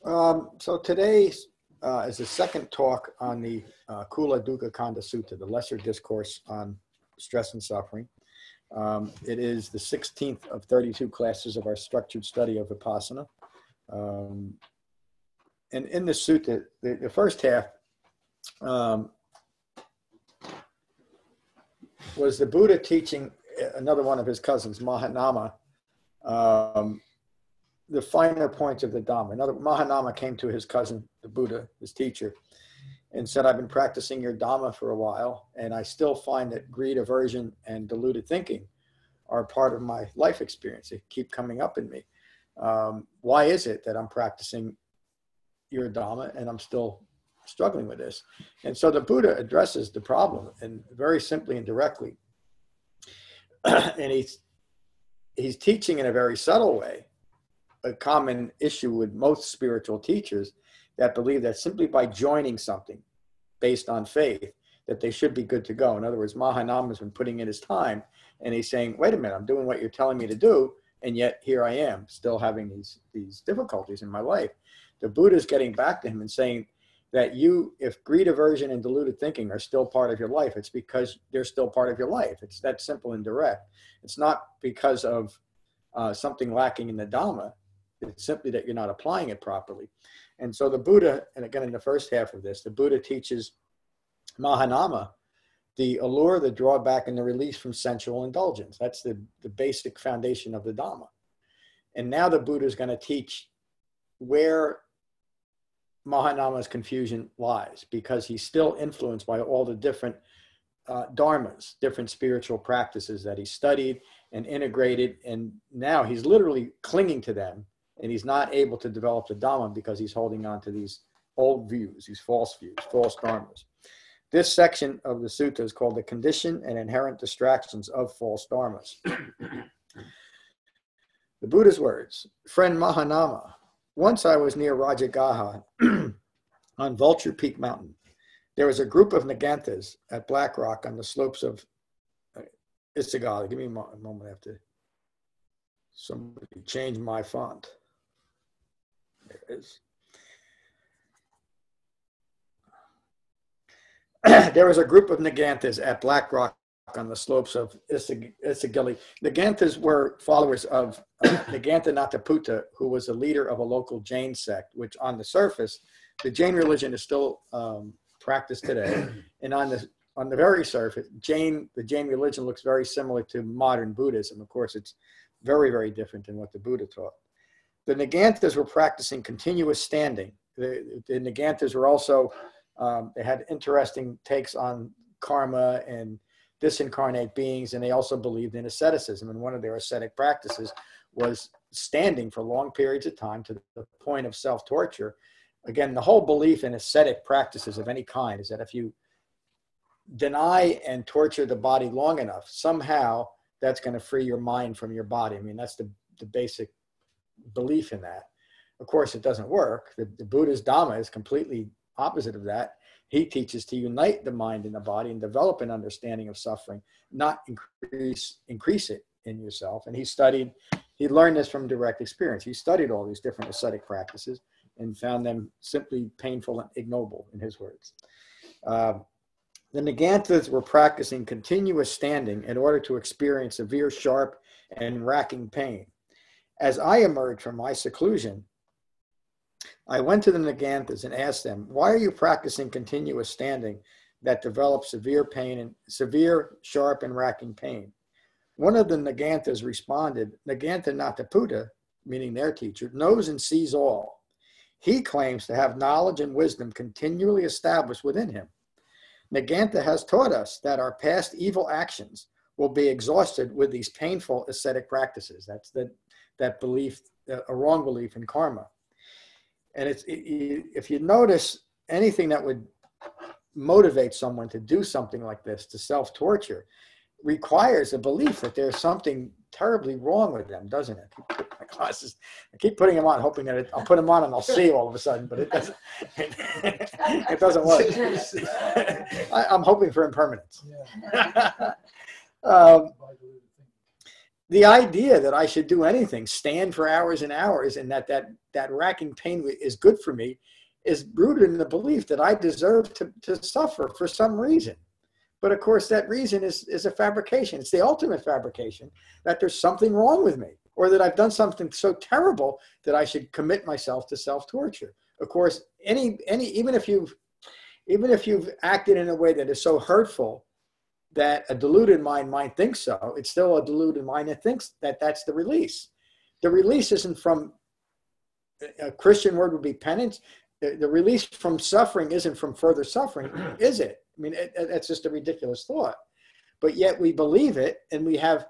So today is the second talk on the Cula-Dukkhakkhandha Sutta, the Lesser Discourse on Stress and Suffering. It is the 16th of 32 classes of our structured study of Vipassana. And in the sutta, the first half was the Buddha teaching another one of his cousins, Mahanama, the finer points of the Dhamma. Mahanama came to his cousin, the Buddha, his teacher, and said, I've been practicing your Dhamma for a while, and I still find that greed, aversion, and deluded thinking are part of my life experience. They keep coming up in me. Why is it that I'm practicing your Dhamma and I'm still struggling with this? And so the Buddha addresses the problem, and very simply and directly. And he's teaching in a very subtle way, a common issue with most spiritual teachers that believe that simply by joining something based on faith, that they should be good to go. In other words, Mahanama has been putting in his time, and he's saying, wait a minute, I'm doing what you're telling me to do, and yet here I am still having these difficulties in my life. The Buddha is getting back to him and saying that if greed, aversion, and deluded thinking are still part of your life, it's because they're still part of your life. It's that simple and direct. It's not because of something lacking in the Dhamma. It's simply that you're not applying it properly. And so the Buddha, and again in the first half of this, the Buddha teaches Mahanama the allure, the drawback, and the release from sensual indulgence. That's the basic foundation of the Dhamma. And now the Buddha is going to teach where Mahanama's confusion lies, because he's still influenced by all the different dharmas, different spiritual practices that he studied and integrated, and now he's literally clinging to them, and he's not able to develop the Dhamma because he's holding on to these old views, these false views, false dharmas. This section of the sutta is called the condition and inherent distractions of false dharmas. The Buddha's words, friend Mahanama, once I was near Rajagaha on Vulture Peak Mountain. There was a group of Naganthas at Black Rock on the slopes of Issagali. Give me a moment, I have to somebody change my font. There it is. There was a group of Naganthas at Black Rock on the slopes of Issagali. Naganthas were followers of Anatta, who was a leader of a local Jain sect, which on the surface, the Jain religion is still practiced today. And on the very surface, the Jain religion looks very similar to modern Buddhism. Of course, it's very, very different than what the Buddha taught. The Naganthas were practicing continuous standing. The Naganthas were also, they had interesting takes on karma and disincarnate beings, and they also believed in asceticism. And one of their ascetic practices was standing for long periods of time to the point of self-torture. Again, the whole belief in ascetic practices of any kind is that if you deny and torture the body long enough, somehow that's going to free your mind from your body. I mean, that's the basic belief in that. Of course, it doesn't work. The Buddha's Dhamma is completely opposite of that. He teaches to unite the mind and the body and develop an understanding of suffering, not increase it in yourself. And he learned this from direct experience. He studied all these different ascetic practices and found them simply painful and ignoble, in his words. The Naganthas were practicing continuous standing in order to experience severe, sharp, and racking pain. As I emerged from my seclusion, I went to the Naganthas and asked them, why are you practicing continuous standing that develops severe pain and severe, sharp, and racking pain? One of the Naganthas responded, Nagantha Nattaputa, meaning their teacher, knows and sees all. He claims to have knowledge and wisdom continually established within him. Nagantha has taught us that our past evil actions will be exhausted with these painful ascetic practices. That's that belief, a wrong belief in karma. And if you notice anything that would motivate someone to do something like this, to self-torture, requires a belief that there's something terribly wrong with them, doesn't it? I keep putting them on, hoping that I'll put them on and I'll see all of a sudden, but it doesn't. It doesn't work. I'm hoping for impermanence. the idea that I should do anything, stand for hours and hours, and that racking pain is good for me, is rooted in the belief that I deserve to suffer for some reason. But of course, that reason is a fabrication. It's the ultimate fabrication, that there's something wrong with me, or that I've done something so terrible that I should commit myself to self-torture. Of course, even if you've acted in a way that is so hurtful that a deluded mind might think so, it's still a deluded mind that thinks that that's the release. The release isn't from, a Christian word would be penance. The release from suffering isn't from further suffering, is it? I mean, that's just a ridiculous thought. But yet we believe it, and we have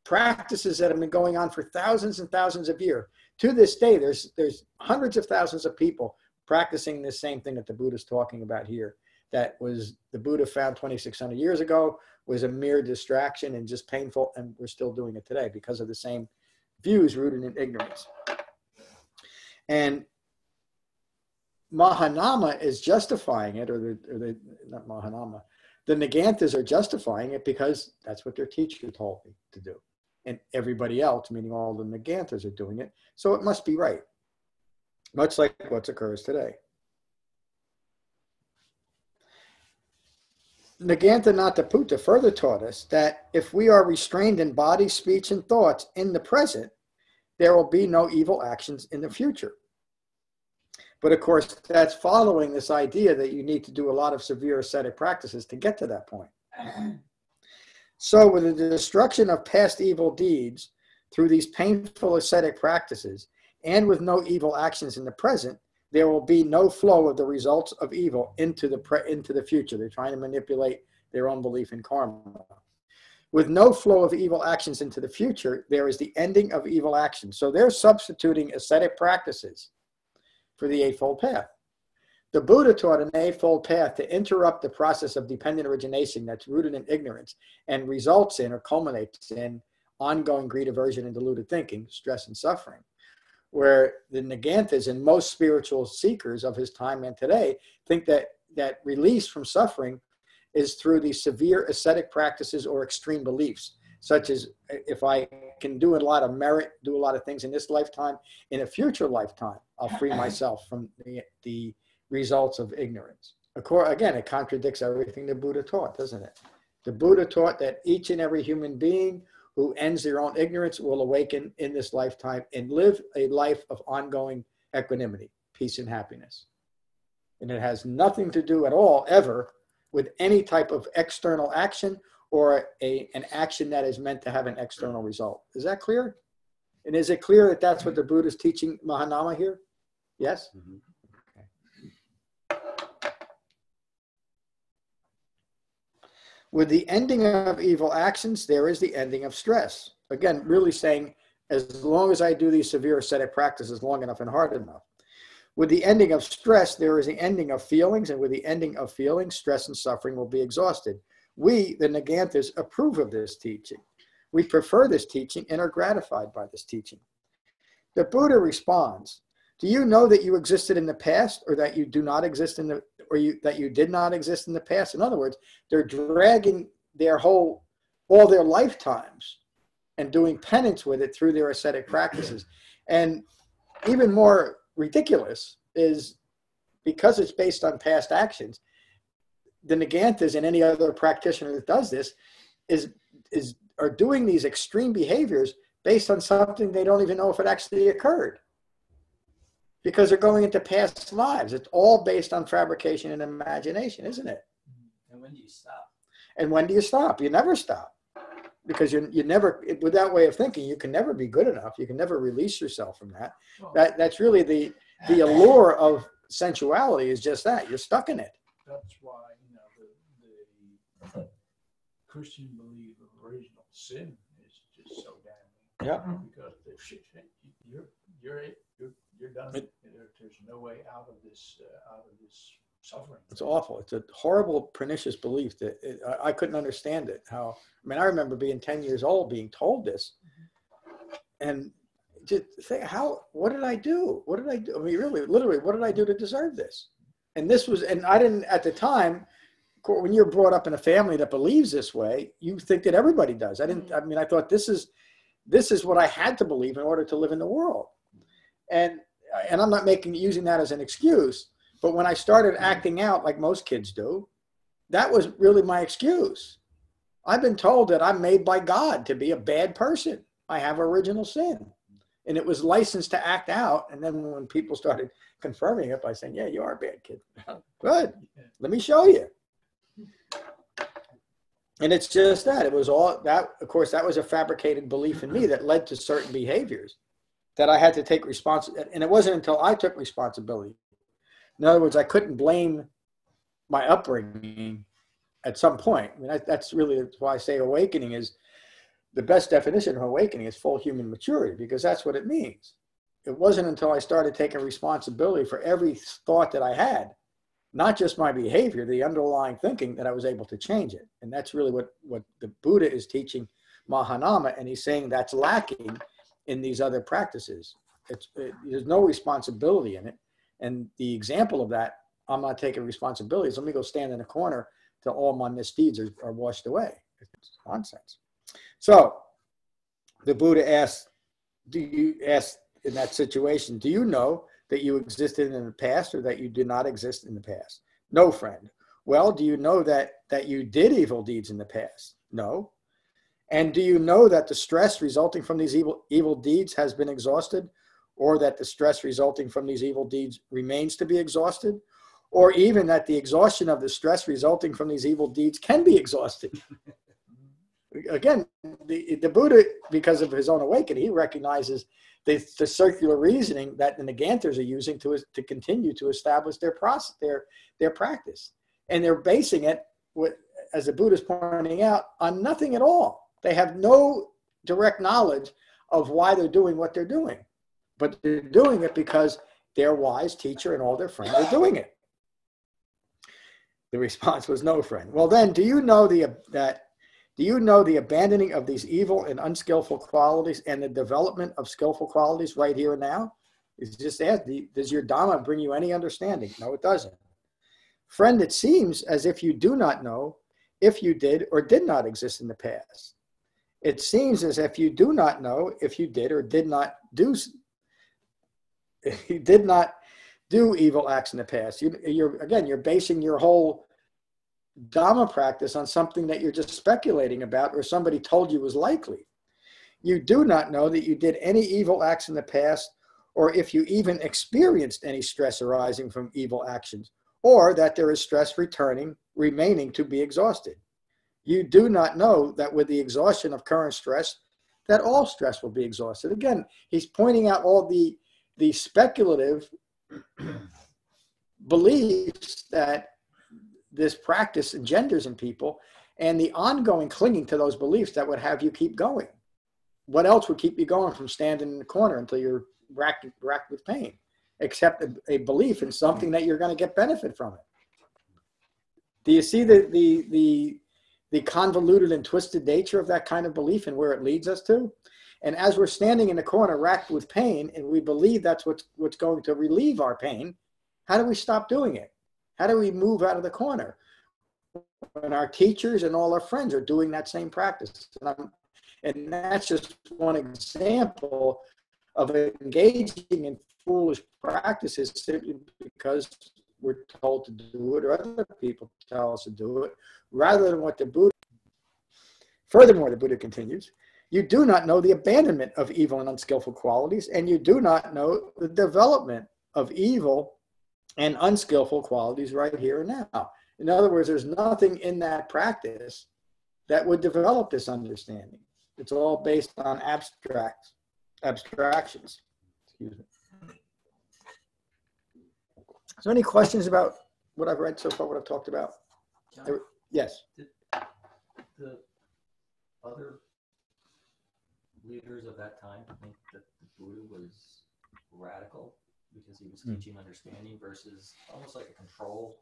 practices that have been going on for thousands and thousands of years. To this day, there's hundreds of thousands of people practicing this same thing that the Buddha is talking about here. That was the Buddha found 2,600 years ago, was a mere distraction and just painful, and we're still doing it today because of the same views rooted in ignorance. And Mahanama is justifying it, not Mahanama, the Naganthas are justifying it because that's what their teacher told me to do. And everybody else, meaning all the Naganthas, are doing it. So it must be right. Much like what occurs today. Nagantha Nataputta further taught us that if we are restrained in body, speech, and thoughts in the present, there will be no evil actions in the future. But of course, that's following this idea that you need to do a lot of severe ascetic practices to get to that point. So with the destruction of past evil deeds through these painful ascetic practices, and with no evil actions in the present, there will be no flow of the results of evil into the future. They're trying to manipulate their own belief in karma. With no flow of evil actions into the future, there is the ending of evil actions. So they're substituting ascetic practices for the Eightfold Path. The Buddha taught an Eightfold Path to interrupt the process of dependent origination that's rooted in ignorance and results in or culminates in ongoing greed, aversion, and deluded thinking, stress and suffering. Where the Naganthas and most spiritual seekers of his time and today think that release from suffering is through these severe ascetic practices or extreme beliefs, such as if I can do a lot of merit, do a lot of things in this lifetime, in a future lifetime, I'll free myself from the results of ignorance. Again, it contradicts everything the Buddha taught, doesn't it? The Buddha taught that each and every human being who ends their own ignorance will awaken in this lifetime and live a life of ongoing equanimity, peace, and happiness. And it has nothing to do at all, ever, with any type of external action or an action that is meant to have an external result. Is that clear? And is it clear that that's what the Buddha is teaching Mahanama here? Yes? Mm-hmm. With the ending of evil actions, there is the ending of stress. Again, really saying, as long as I do these severe ascetic practices long enough and hard enough. With the ending of stress, there is the ending of feelings, and with the ending of feelings, stress and suffering will be exhausted. We, the Naganthas, approve of this teaching. We prefer this teaching and are gratified by this teaching. The Buddha responds, do you know that you existed in the past, or that you do not exist in the that you did not exist in the past? In other words, they're dragging all their lifetimes and doing penance with it through their ascetic practices. And even more ridiculous is, because it's based on past actions, the Naganthas and any other practitioner that does this are doing these extreme behaviors based on something they don't even know if it actually occurred. Because they're going into past lives. It's all based on fabrication and imagination, isn't it? And when do you stop? And when do you stop? You never stop. Because you never, with that way of thinking, you can never be good enough. You can never release yourself from that. That's really the allure of sensuality, is just that. You're stuck in it. That's why, the Christian belief of original sin is just so damning. Yeah. Because you're done. There's no way out of this suffering. It's awful. It's a horrible, pernicious belief that I couldn't understand it. I remember being 10 years old, being told this, and just think, what did I do? What did I do? I mean, really, literally, what did I do to deserve this? And I didn't, at the time, when you're brought up in a family that believes this way, you think that everybody does. I thought this is this is what I had to believe in order to live in the world. And I'm not using that as an excuse, but when I started acting out like most kids do, that was really my excuse. I've been told that I'm made by God to be a bad person. I have original sin. And it was licensed to act out. And then when people started confirming it by saying, yeah, you are a bad kid. Good. Let me show you. And it's just that. It was all that, of course, that was a fabricated belief in me that led to certain behaviors that I had to take responsibility. And it wasn't until I took responsibility. In other words, I couldn't blame my upbringing at some point. I mean, that's really why I say awakening is the best definition of awakening is full human maturity, because that's what it means. It wasn't until I started taking responsibility for every thought that I had, not just my behavior, the underlying thinking, that I was able to change it. And that's really what the Buddha is teaching Mahanama. And he's saying that's lacking in these other practices. There's no responsibility in it. And the example of that, I'm not taking responsibility, is let me go stand in a corner till all my misdeeds are washed away. It's nonsense. So the Buddha asked in that situation, do you know that you existed in the past or that you did not exist in the past? No, friend. Well, do you know that you did evil deeds in the past? No. And do you know that the stress resulting from these evil deeds has been exhausted, or that the stress resulting from these evil deeds remains to be exhausted, or even that the exhaustion of the stress resulting from these evil deeds can be exhausted? Again, the Buddha, because of his own awakening, he recognizes the circular reasoning that the Nagantras are using to continue to establish their process, their practice. And they're basing it, as the Buddha is pointing out, on nothing at all. They have no direct knowledge of why they're doing what they're doing. But they're doing it because their wise teacher and all their friends are doing it. The response was, no, friend. Well, then, do you know the abandoning of these evil and unskillful qualities and the development of skillful qualities right here and now? It's just asked, does your Dhamma bring you any understanding? No, it doesn't. Friend, it seems as if you do not know if you did or did not exist in the past. It seems as if you do not know if you did or did not do evil acts in the past. You're basing your whole Dhamma practice on something that you're just speculating about or somebody told you was likely. You do not know that you did any evil acts in the past, or if you even experienced any stress arising from evil actions, or that there is stress remaining to be exhausted. You do not know that with the exhaustion of current stress, that all stress will be exhausted. Again, he's pointing out all the speculative beliefs that this practice engenders in people, and the ongoing clinging to those beliefs that would have you keep going. What else would keep you going from standing in the corner until you're racked with pain, except a belief in something that you're going to get benefit from it? Do you see the convoluted and twisted nature of that kind of belief and where it leads us to? And as we're standing in the corner racked with pain, and we believe that's what's going to relieve our pain, how do we stop doing it? How do we move out of the corner when our teachers and all our friends are doing that same practice? And that's just one example of engaging in foolish practices simply because we're told to do it or other people tell us to do it, rather than what the Buddha. Furthermore, the Buddha continues, you do not know the abandonment of evil and unskillful qualities, and you do not know the development of evil and unskillful qualities right here and now. In other words, there's nothing in that practice that would develop this understanding. It's all based on abstractions. Excuse me. So any questions about what I've read so far, what I've talked about? John, Yes. did the other leaders of that time think that the Buddha was radical because he was teaching understanding versus almost like a control?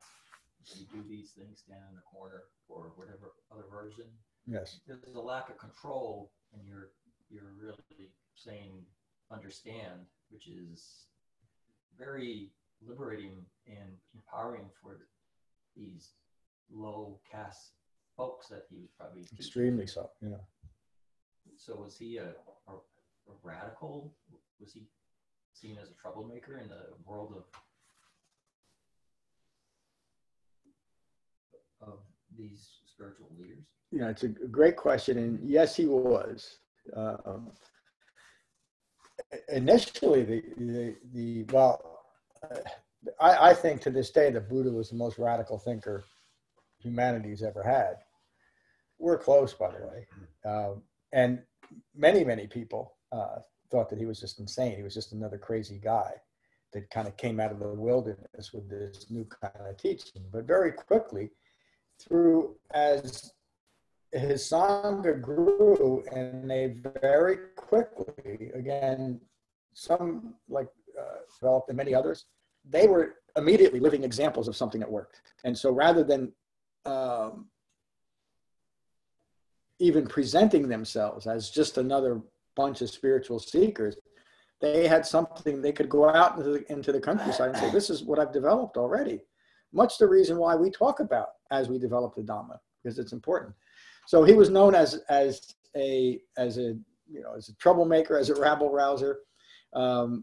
You do these things, stand in the corner, or whatever other version. Yes. There's a lack of control, and you're really saying understand, which is very liberating and empowering for these low caste folks that he was probably teaching. Extremely so, yeah. So was he a radical? Was he seen as a troublemaker in the world of these spiritual leaders? Yeah, it's a great question, and yes, he was. Initially, I think to this day that Buddha was the most radical thinker humanity's ever had. We're close, by the way, and many people thought that he was just insane. He was just another crazy guy that kind of came out of the wilderness with this new kind of teaching. But very quickly, as his sangha grew, and they very quickly, again, some like developed and many others, they were immediately living examples of something that worked. And so rather than even presenting themselves as just another bunch of spiritual seekers, they had something they could go out into the countryside and say, this is what I've developed already. Much the reason why we talk about as we develop the Dhamma, because it's important. So he was known as a troublemaker, as a rabble rouser, and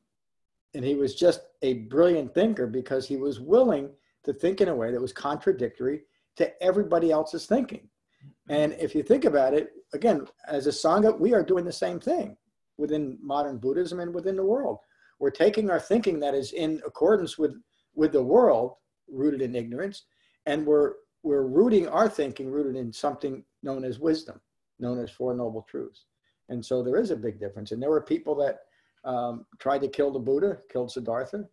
he was just a brilliant thinker because he was willing to think in a way that was contradictory to everybody else's thinking. And if you think about it, again, as a sangha, we are doing the same thing within modern Buddhism and within the world. We're taking our thinking that is in accordance with the world, rooted in ignorance, and we're rooting our thinking rooted in something known as wisdom, known as Four Noble Truths. And so there is a big difference. And there were people that tried to kill the Buddha, killed Siddhartha.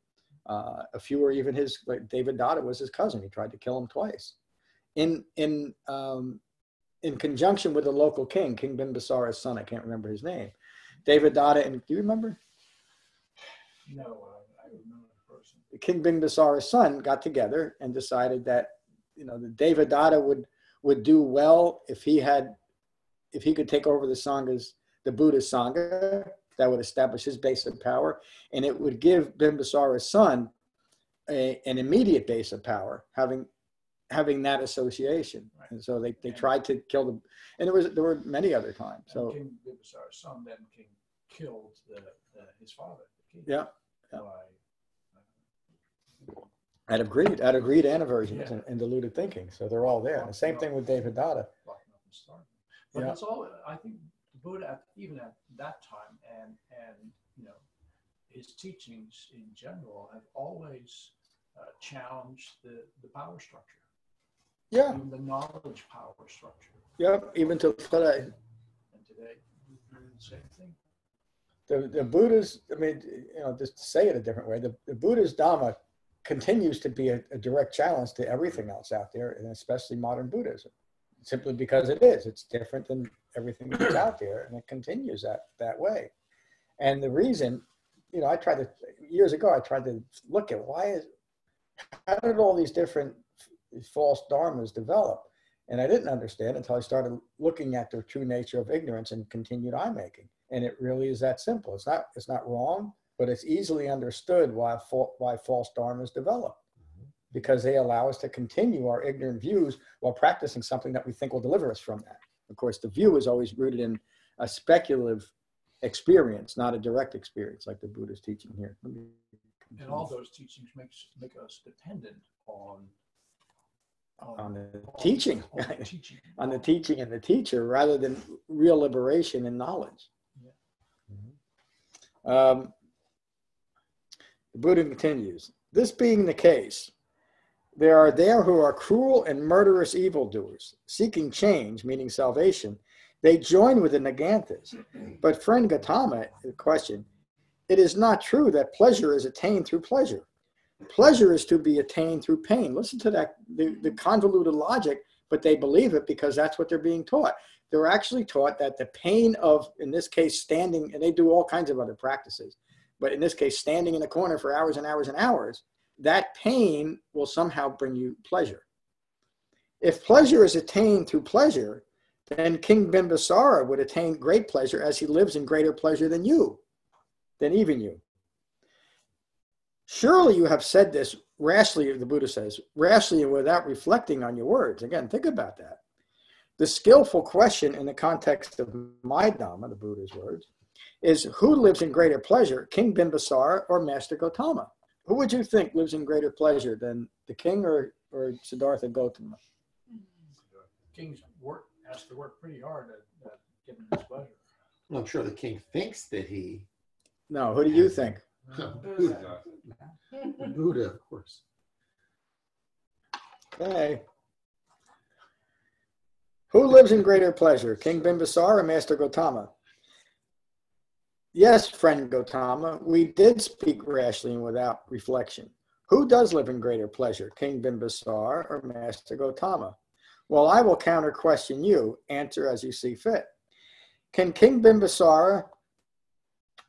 A few were even like David Datta was his cousin. He tried to kill him twice. In conjunction with the local king, King Bimbisara's son, I can't remember his name. David Datta, and do you remember? No, I remember the person. King Bimbisara's son got together and decided that, the David Datta would do well if he could take over the Buddha's sangha. That would establish his base of power, and it would give Bimbisara's son an immediate base of power, having that association. Right. And so they tried to kill them, and there were many other times. So King Bimbisara's son then killed his father. The king. Yeah. Out of greed and aversion and deluded thinking. So they're all there. And the same thing with David Datta. But it's all, I think the Buddha, even at that time, and his teachings in general have always challenged the power structure. Yeah. Even the knowledge power structure. Yeah, even to today. And today, we're doing the same thing. The Buddha's, just to say it a different way, the Buddha's Dhamma continues to be a direct challenge to everything else out there, and especially modern Buddhism, simply because it is. It's different than everything that's out there, and it continues that way. And the reason, years ago, I tried to look at how did all these different false dharmas develop? And I didn't understand until I started looking at the true nature of ignorance and continued eye-making. And it really is that simple. It's not wrong, but it's easily understood why false dharmas develop, because they allow us to continue our ignorant views while practicing something that we think will deliver us from that. Of course, the view is always rooted in a speculative experience, not a direct experience, like the Buddha's teaching here. And all those teachings make us dependent on the teaching, on the teaching and the teacher, rather than real liberation and knowledge. Yeah. The Buddha continues, this being the case, there are who are cruel and murderous evildoers, seeking change, meaning salvation. They join with the Naganthas. But friend Gautama, the question, it is not true that pleasure is attained through pleasure. Pleasure is to be attained through pain. Listen to that, the convoluted logic, but they believe it because that's what they're being taught. They're actually taught that the pain of, in this case, standing, and they do all kinds of other practices, but in this case, standing in a corner for hours and hours and hours, that pain will somehow bring you pleasure. If pleasure is attained through pleasure, then King Bimbisara would attain great pleasure as he lives in greater pleasure than even you. Surely you have said this rashly, the Buddha says, rashly and without reflecting on your words. Again, think about that. The skillful question in the context of my Dhamma, the Buddha's words, is who lives in greater pleasure, King Bimbisara or Master Gautama? Who would you think lives in greater pleasure than the king or Siddhartha Gautama? King's has to work pretty hard at getting his pleasure. Well, I'm sure the king thinks that he. No, who do you think? Buddha. Buddha, of course. Okay. Who lives in greater pleasure, King Bimbisara or Master Gautama? Yes, friend Gautama, we did speak rashly and without reflection. Who does live in greater pleasure, King Bimbisara or Master Gautama? Well, I will counter question you. Answer as you see fit. Can King Bimbisara,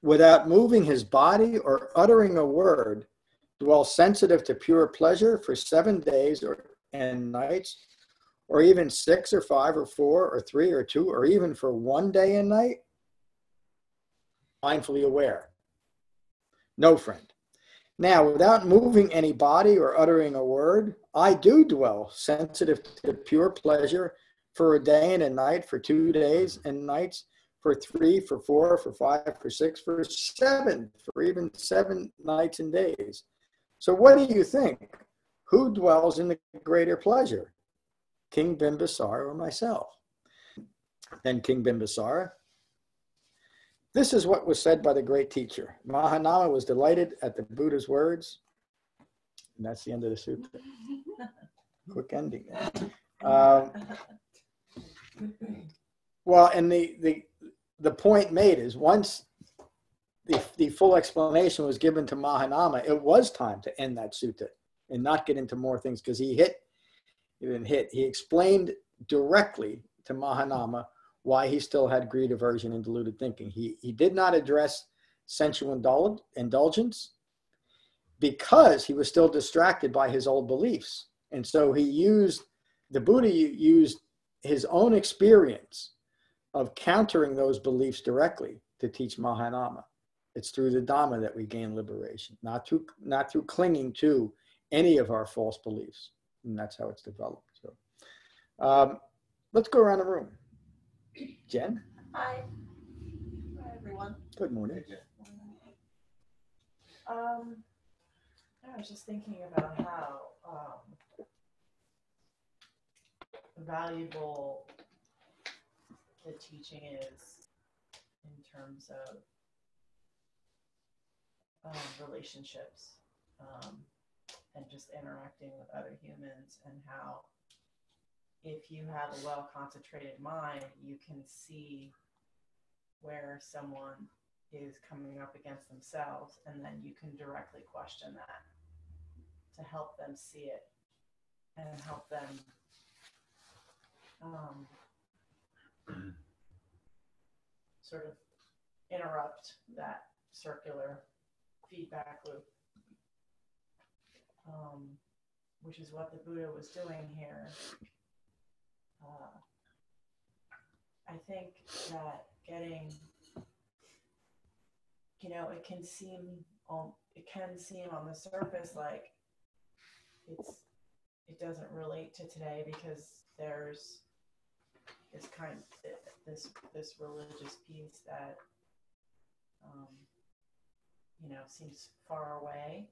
without moving his body or uttering a word, dwell sensitive to pure pleasure for 7 days and nights, or even 6 or 5 or 4 or 3 or 2, or even for 1 day and night? Mindfully aware. No, friend. Now, without moving any body or uttering a word, I do dwell sensitive to pure pleasure for a day and a night, for 2 days and nights, for 3, for 4, for 5, for 6, for 7, for even 7 nights and days. So what do you think? Who dwells in the greater pleasure, King Bimbisara or myself? Then King Bimbisara. This is what was said by the great teacher. Mahanama was delighted at the Buddha's words. And that's the end of the sutta. Quick ending. Well, and the point made is once the full explanation was given to Mahanama, it was time to end that sutta and not get into more things, because he explained directly to Mahanama why he still had greed, aversion, and deluded thinking. He did not address sensual indulgence because he was still distracted by his old beliefs. And so the Buddha used his own experience of countering those beliefs directly to teach Mahanama. It's through the Dhamma that we gain liberation, not through clinging to any of our false beliefs. And that's how it's developed. So let's go around the room. Jen? Hi. Hi, everyone. Good morning. I was just thinking about how valuable the teaching is in terms of relationships and just interacting with other humans, and how if you have a well-concentrated mind, you can see where someone is coming up against themselves, and then you can directly question that to help them see it and help them sort of interrupt that circular feedback loop, which is what the Buddha was doing here. I think that getting, it can seem on the surface like it doesn't relate to today, because there's this religious piece that seems far away.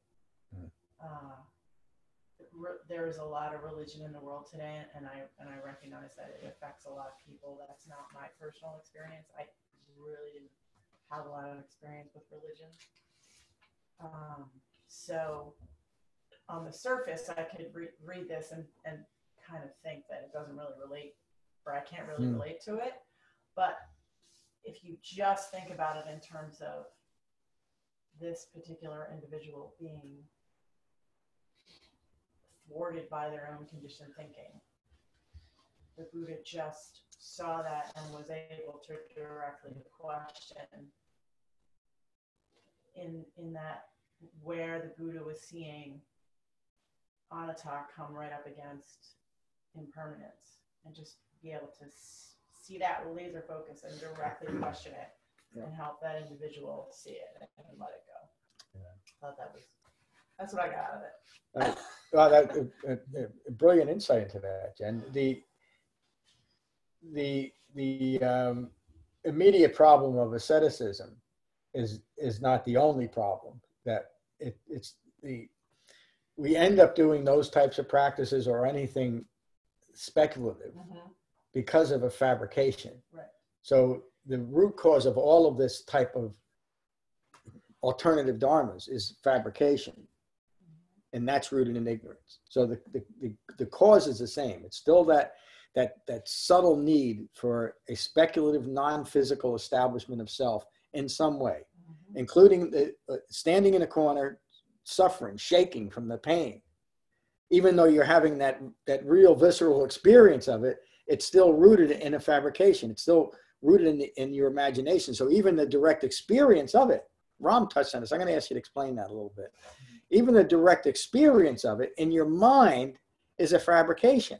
There is a lot of religion in the world today, and I recognize that it affects a lot of people. That's not my personal experience. I really didn't have a lot of experience with religion. So on the surface, I could read this and kind of think that it doesn't really relate, or I can't really relate to it. But if you just think about it in terms of this particular individual being thwarted by their own conditioned thinking, the Buddha just saw that and was able to directly question in that where the Buddha was seeing Anatta come right up against impermanence, and just be able to see that with laser focus and directly question it and help that individual see it and let it go. I thought that's what I got out of it. Well, brilliant insight into that, Jen. the immediate problem of asceticism is not the only problem. That we end up doing those types of practices or anything speculative because of a fabrication. Right. So the root cause of all of this type of alternative dharmas is fabrication, and that's rooted in ignorance. So the cause is the same. It's still that subtle need for a speculative, non-physical establishment of self in some way, including standing in a corner, suffering, shaking from the pain. Even though you're having that real visceral experience of it, it's still rooted in a fabrication. It's still rooted in your imagination. So even the direct experience of it, Ram touched on this. I'm going to ask you to explain that a little bit. Even the direct experience of it in your mind is a fabrication.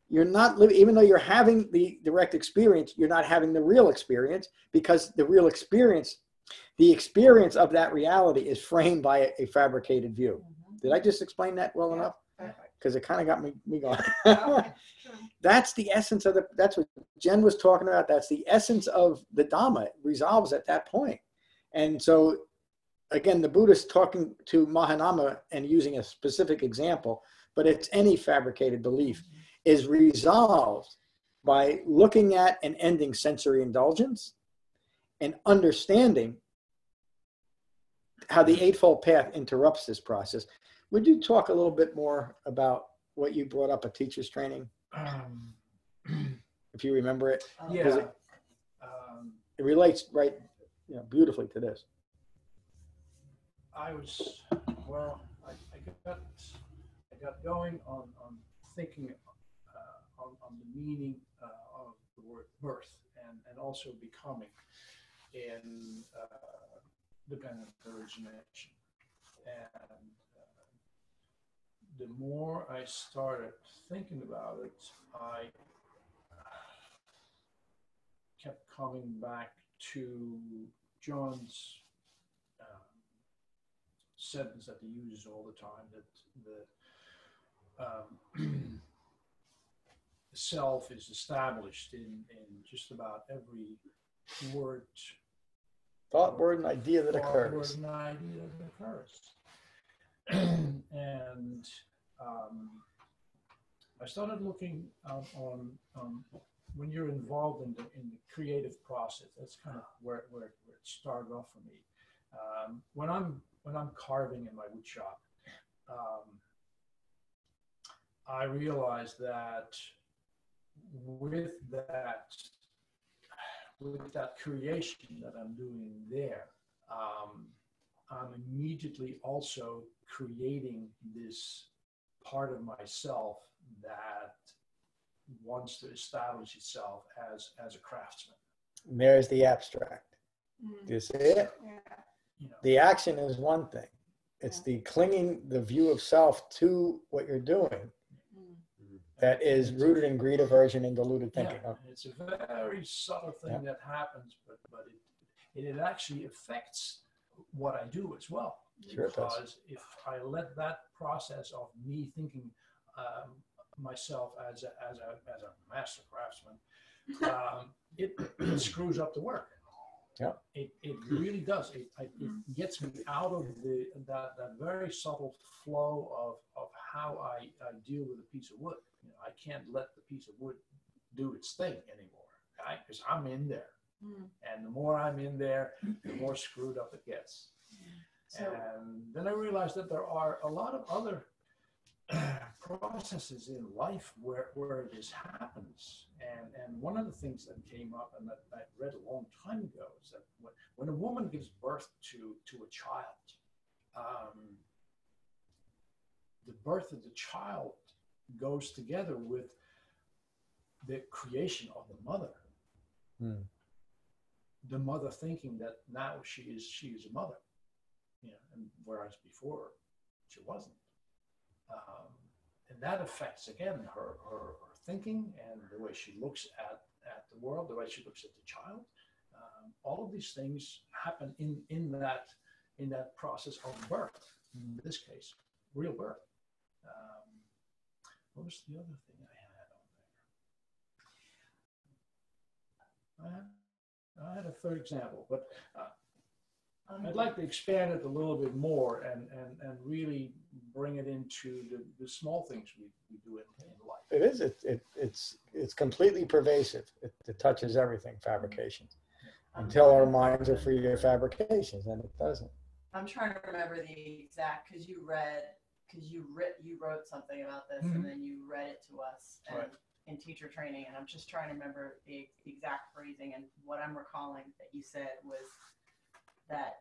You're not living, even though you're having the direct experience, you're not having the real experience, because the real experience, the experience of that reality is framed by a fabricated view. Did I just explain that well enough? Because it kind of got me going. That's the essence of that's what Jen was talking about. That's the essence of the Dhamma. It resolves at that point. And so, again, the Buddha's talking to Mahanama and using a specific example, but it's any fabricated belief is resolved by looking at and ending sensory indulgence and understanding how the Eightfold Path interrupts this process. Would you talk a little bit more about what you brought up at teacher's training? If you remember it. Yeah. It relates beautifully to this. I got going on thinking on the meaning of the word birth and also becoming in Dukkha and origination. And the more I started thinking about it, I kept coming back to John's sentence that he uses all the time, that the self is established in just about every word, thought, word, and idea that occurs. Word and idea that occurs. And I started looking on when you're involved in the creative process. That's kind of where it started off for me. When I'm carving in my wood shop, I realized that with that creation that I'm doing there, I'm immediately also creating this part of myself that wants to establish itself as a craftsman. And there's the abstract. Do you see it? Yeah. You know, The action is one thing. It's the clinging, the view of self to what you're doing that is rooted in greed, aversion, and deluded thinking. yeah, it's a very subtle thing that happens, but it actually affects what I do as well. Sure it does. Because if I let that process of me thinking myself as a master craftsman, it screws up the work. Yeah. It really does. It gets me out of that very subtle flow of how I deal with a piece of wood. You know, I can't let the piece of wood do its thing anymore, right? Because I'm in there. And the more I'm in there, the more screwed up it gets. And then I realized that there are a lot of other processes in life where this happens. And one of the things that came up and that I read a long time ago is that when a woman gives birth to a child, the birth of the child goes together with the creation of the mother. The mother thinking that now she is a mother, you know, and whereas before she wasn't. And that affects, again, her thinking and the way she looks at the world, the way she looks at the child. All of these things happen in that process of birth. In this case, real birth. What was the other thing I had I had a third example, but I'd like to expand it a little bit more and really bring it into the small things we do in life. It is. It's completely pervasive. It touches everything. Fabrication. Until our minds are free of fabrications, and it doesn't. I'm trying to remember the exact because you wrote something about this and then you read it to us in teacher training, and I'm just trying to remember the exact phrasing, and what I'm recalling that you said was that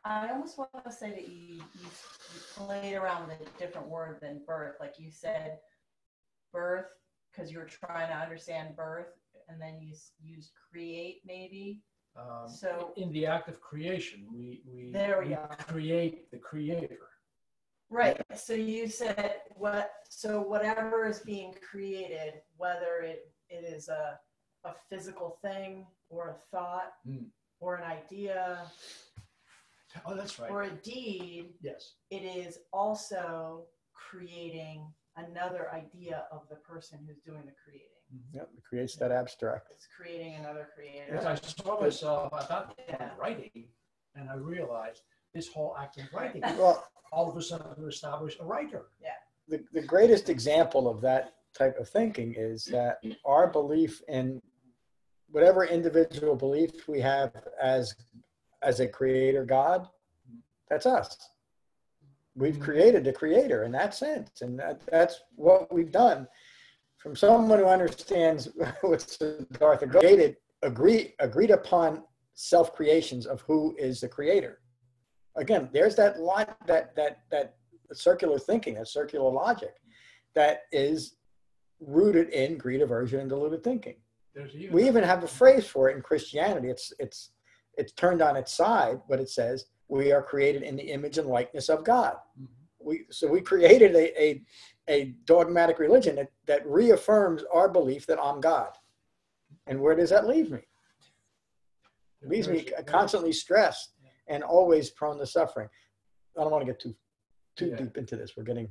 I almost want to say that you played around with a different word than birth, like you said birth because you were trying to understand birth, and then you used create maybe. So in the act of creation, we create the creator. Right. So you said whatever is being created, whether it is a physical thing or a thought or an idea. Oh, that's right. Or a deed. Yes. It is also creating another idea of the person who's doing the creating. Yep, it creates that abstract. It's creating another creator. Because I saw myself at that point writing, and I realized this whole act of writing, Well, all of a sudden establish a writer. Yeah. The greatest example of that type of thinking is that our belief in whatever individual belief we have as a creator God, that's us. We've created the creator in that sense, and that's what we've done. From someone who understands what Siddhartha created, agreed upon self-creations of who is the creator. Again, there's that circular thinking, that circular logic that is rooted in greed, aversion, and deluded thinking. We even have a phrase for it in Christianity. It's turned on its side, but it says we are created in the image and likeness of God. We created a dogmatic religion that reaffirms our belief that I'm God. And where does that leave me? It leaves me constantly stressed and always prone to suffering. I don't want to get too deep into this. We're getting.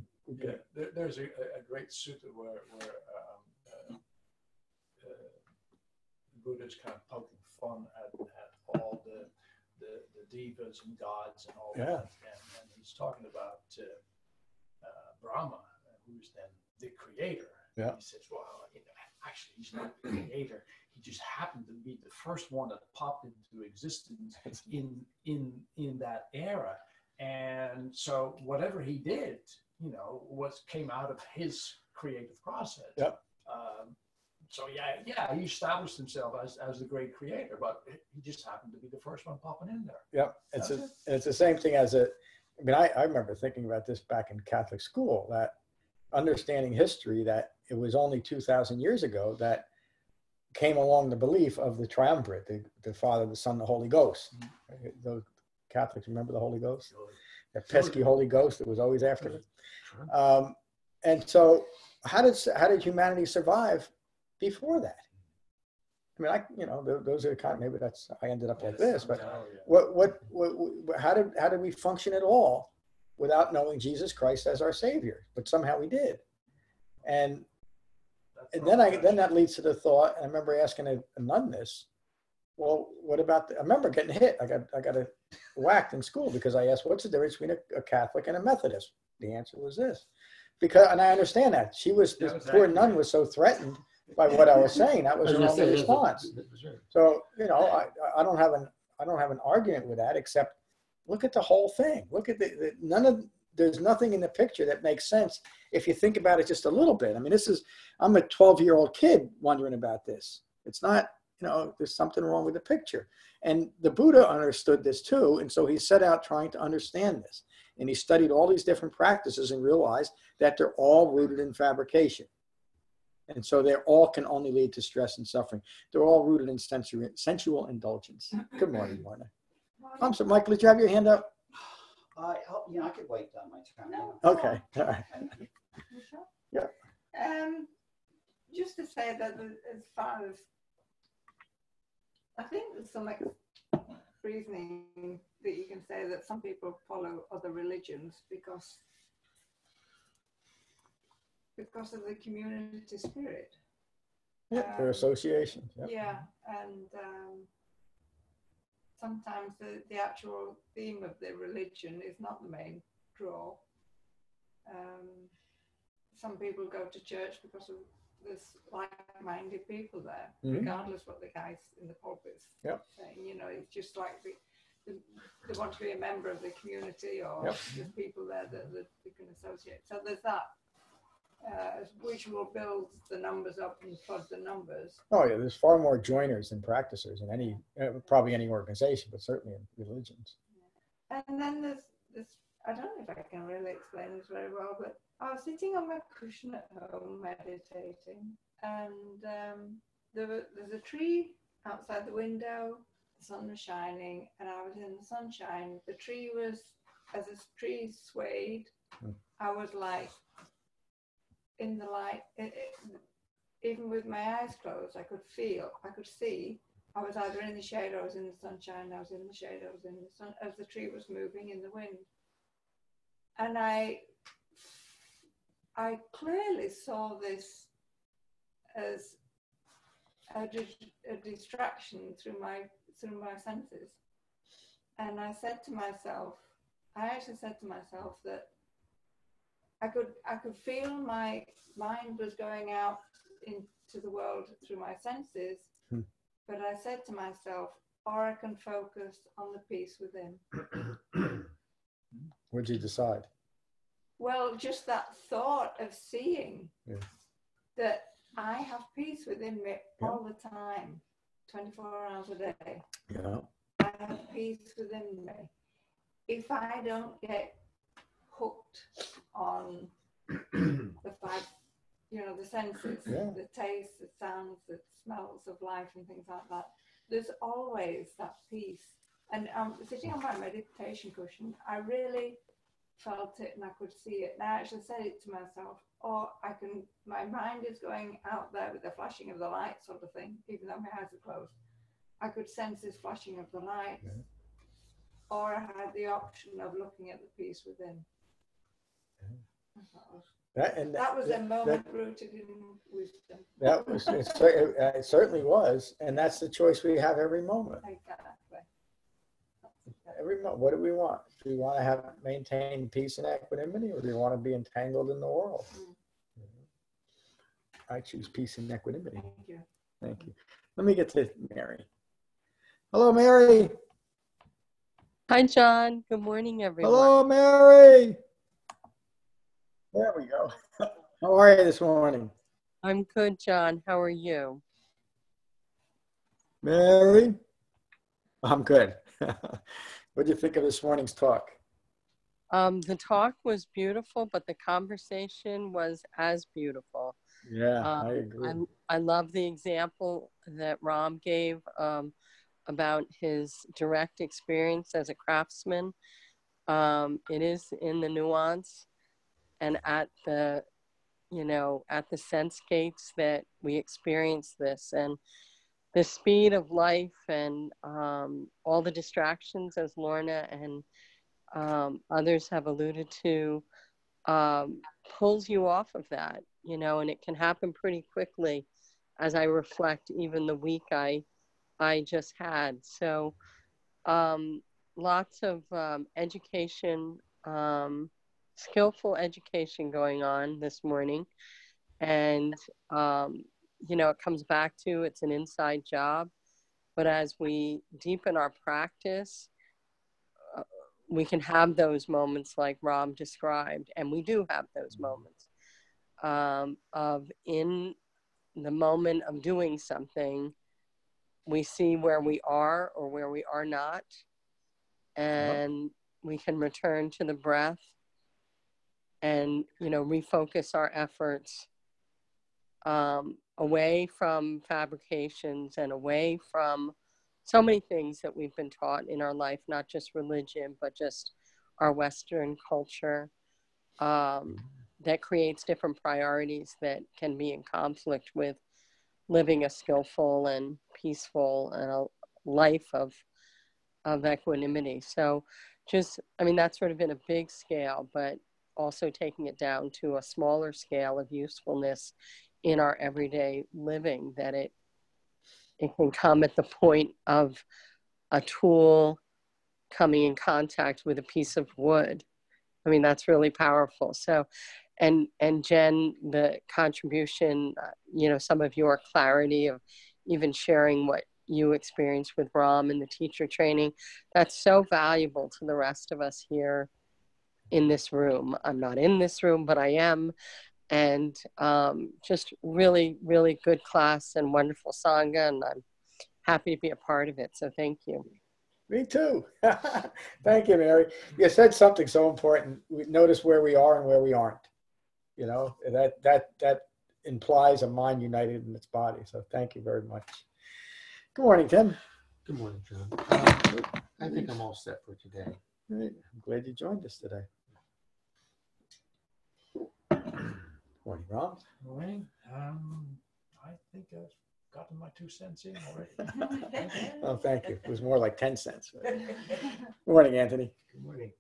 There's a great sutta where the Buddha is kind of poking fun at all the devas and gods and all that, and he's talking about Brahma, who's then the creator. Yeah. He says, well, actually, he's not the creator. He just happened to be the first one that popped into existence in that era. And so whatever he did, came out of his creative process. Yep. So he established himself as the great creator, but he just happened to be the first one popping in there. Yep. It's the same thing as I remember thinking about this back in Catholic school, that understanding history, that it was only 2,000 years ago that came along the belief of the triumvirate, the Father, the Son, the Holy Ghost. Those Catholics remember the Holy Ghost? That pesky Holy Ghost that was always after them. And so how did humanity survive before that? I mean, those are kind of, maybe that's, I ended up like this, but how did we function at all without knowing Jesus Christ as our Savior? But somehow we did. And then that leads to the thought, and I remember asking a nun this, well, what about, I remember getting hit. I got whacked in school because I asked, what's the difference between a Catholic and a Methodist? The answer was this. And I understand that. This poor nun was so threatened by what I was saying. That was her only response. So, I don't have an argument with that, except look at the whole thing. Look at there's nothing in the picture that makes sense if you think about it just a little bit. I mean, I'm a 12-year-old kid wondering about this. It's not, there's something wrong with the picture. And the Buddha understood this too. And so he set out trying to understand this. And he studied all these different practices and realized that they're all rooted in fabrication. And so they all can only lead to stress and suffering. They're all rooted in sensual indulgence. Good morning, Lorna. I'm sorry, Michael, did you have your hand up? I could wait down my time. No. Okay. All right. Yeah. Just to say that as far as, I think there's some reasoning that you can say that some people follow other religions because of the community spirit. Yeah, through association. Yep. Yeah, and sometimes the actual theme of the religion is not the main draw. Some people go to church because of there's like-minded people there, regardless what the guys in the pulpits saying. You know, it's just like they want to be a member of the community, or there's people there that they can associate. So there's that, which will build the numbers up and flood the numbers. Oh yeah, there's far more joiners than practicers in any, probably any organization, but certainly in religions. And then there's this, I don't know if I can really explain this very well, but I was sitting on my cushion at home meditating, and there's a tree outside the window, the sun was shining, and I was in the sunshine. The tree was, as the tree swayed, I was like in the light. Even with my eyes closed, I could see. I was either in the shade, or I was in the sunshine, I was in the shade, I was in the sun, as the tree was moving in the wind. And I clearly saw this as a distraction through my senses. And I said to myself, that I could feel my mind was going out into the world through my senses, but I said to myself, or I can focus on the peace within. What'd you decide? Well, just that thought of seeing that I have peace within me all the time, 24 hours a day. Yeah. I have peace within me. If I don't get hooked on the five, the senses, the taste, the sounds, the smells of life and things like that, there's always that peace. And sitting on my meditation cushion, I really felt it and I could see it. And I actually said it to myself, my mind is going out there with the flashing of the light sort of thing, even though my eyes are closed. I could sense this flashing of the light, or I had the option of looking at the peace within. That was a moment rooted in wisdom. It certainly was, and that's the choice we have every moment. Exactly. Every moment, what do we want? Do we want to maintain peace and equanimity, or do we want to be entangled in the world? I choose peace and equanimity. Thank you. Thank you. Let me get to Mary. Hello, Mary. Hi, John. Good morning, everyone. Hello, Mary. There we go. How are you this morning? I'm good, John. How are you? Mary? I'm good. What do you think of this morning's talk? The talk was beautiful, but the conversation was as beautiful. Yeah, I agree. I love the example that Ram gave about his direct experience as a craftsman. It is in the nuance and at the sense gates that we experience this, and the speed of life and all the distractions, as Lorna and others have alluded to, pulls you off of that, and it can happen pretty quickly, as I reflect even the week I just had. So lots of education, skillful education going on this morning. And, it comes back to it's an inside job. But as we deepen our practice, we can have those moments like Ram described. And we do have those moments of in the moment of doing something, we see where we are or where we are not. And we can return to the breath and, refocus our efforts away from fabrications and away from so many things that we've been taught in our life, not just religion, but just our Western culture that creates different priorities that can be in conflict with living a skillful and peaceful and a life of equanimity. So that's sort of in a big scale, but also taking it down to a smaller scale of usefulness in our everyday living, that it can come at the point of a tool coming in contact with a piece of wood. I mean, that's really powerful. So, and Jen, the contribution, some of your clarity of even sharing what you experienced with Ram and the teacher training, that's so valuable to the rest of us here in this room. I'm not in this room, but I am. And just really, really good class and wonderful sangha, and I'm happy to be a part of it. So thank you. Me too. Thank you, Mary. You said something so important. We notice where we are and where we aren't. That implies a mind united in its body. So thank you very much. Good morning, Tim. Good morning, John. I think I'm all set for today. Great. I'm glad you joined us today. Morning, Ron. Morning. I think I've gotten my 2 cents in already. Oh, thank you. It was more like 10 cents. Good morning, Anthony. Good morning.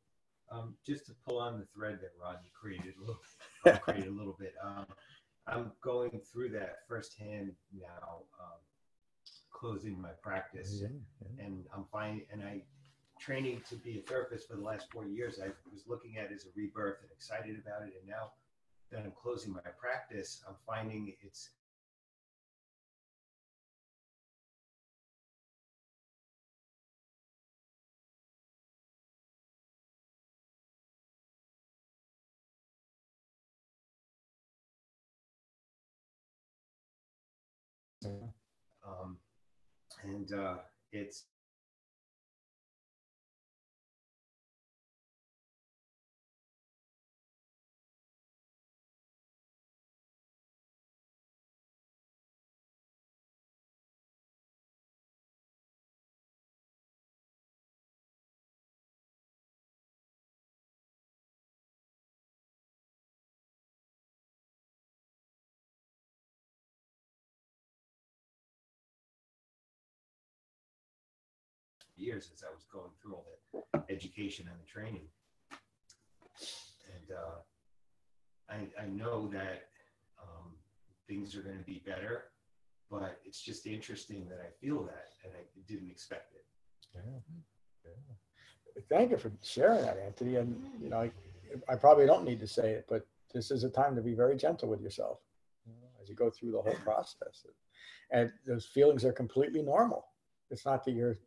Just to pull on the thread that Rodney created a little bit. I'm going through that firsthand now, closing my practice, and I'm finding, and I training to be a therapist for the last 4 years. I was looking at it as a rebirth and excited about it, and now that I'm closing my practice, I'm finding it's it's years as I was going through all that education and the training. And I know that things are going to be better, but it's just interesting that I feel that, and I didn't expect it. Thank you for sharing that, Anthony. And, I probably don't need to say it, but this is a time to be very gentle with yourself as you go through the whole process. And those feelings are completely normal. It's not that you're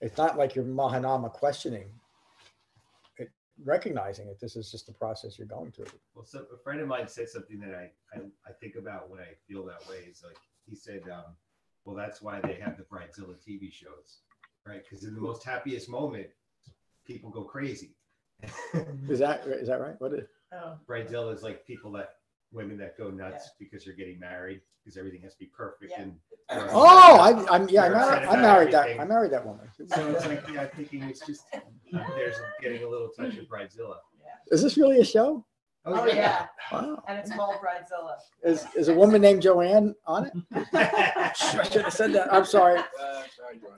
it's not like you're Mahanama questioning it, recognizing it. This is just the process you're going through. Well, so a friend of mine said something that I think about when I feel that way. Is like, he said, well, that's why they have the Bridezilla TV shows, right? Because in the most happiest moment, people go crazy. Is that right? What is Bridezilla is like women that go nuts because you're getting married, because everything has to be perfect. And I married that. I married that woman. So it's like, I'm thinking it's just there's getting a little touch of Bridezilla. Is this really a show? Oh yeah. Wow. And it's called Bridezilla. Is a woman named Joanne on it? I should have said that. I'm sorry.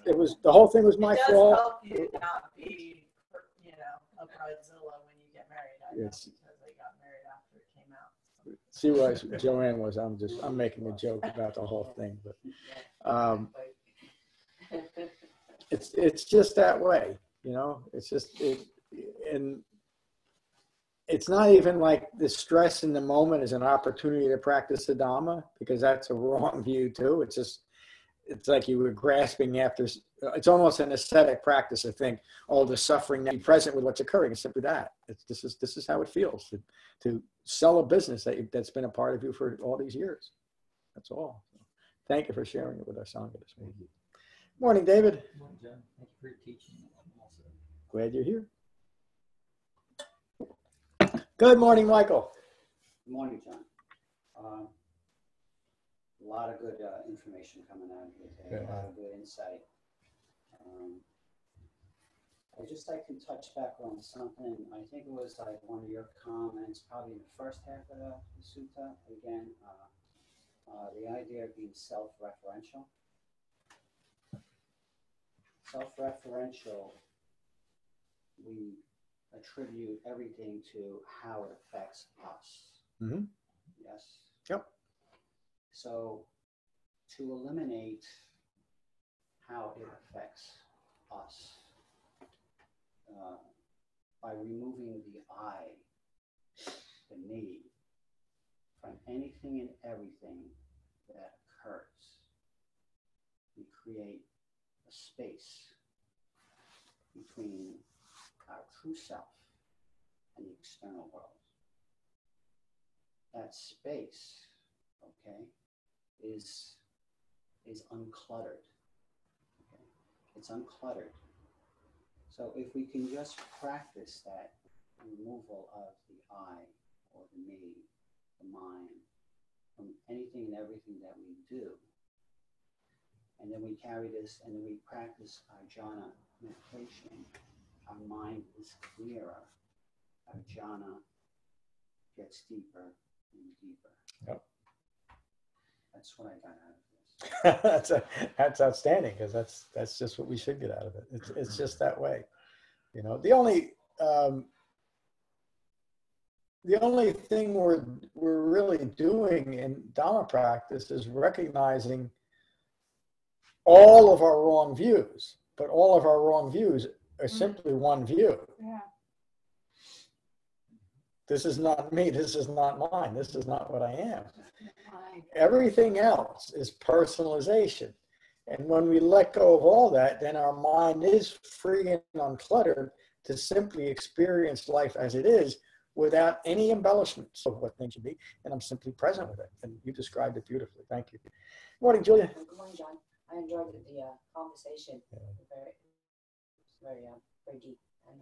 It was the whole thing was my fault. It does help you not be, a Bridezilla when you get married. I know, because I got married after it came out. She was, Joanne was. I'm making a joke about the whole thing, but it's just that way, It's just and it's not even like the stress in the moment is an opportunity to practice the Dhamma, because that's a wrong view too. It's like you were grasping after. It's almost an ascetic practice to think, the suffering, be present with what's occurring. It's simply that. This is how it feels to sell a business that's been a part of you for all these years. That's all. Thank you for sharing it with our sangha this morning. Morning, David. Good morning, John. Thank you for your teaching. Also, glad you're here. Good morning, Michael. Good morning, John. A lot of good information coming out here today. A lot of good insight. I can touch back on something. I think it was like one of your comments, probably in the first half of the sutta. Again, the idea of being self-referential. Self-referential, we attribute everything to how it affects us. Mm-hmm. Yes. Yep. So to eliminate how it affects us by removing the I, the me, from anything and everything that occurs, we create a space between our true self and the external world. That space, okay, is uncluttered. Okay? It's uncluttered. So if we can just practice that removal of the I or the me, the mind, from anything and everything that we do, and then we carry this and then we practice our jhana meditation, our mind is clearer, our jhana gets deeper and deeper. Yep. That's what I got out of this. That's outstanding, because that's just what we should get out of it. It's just that way. You know, the only thing we're really doing in Dhamma practice is recognizing all of our wrong views, but all of our wrong views are simply one view. Yeah. This is not me. This is not mine. This is not what I am. Everything else is personalization. And when we let go of all that, then our mind is free and uncluttered to simply experience life as it is without any embellishments of what things should be. And I'm simply present with it. And you described it beautifully. Thank you. Good morning, Julia. Good morning, John. I enjoyed the conversation. Very deep. And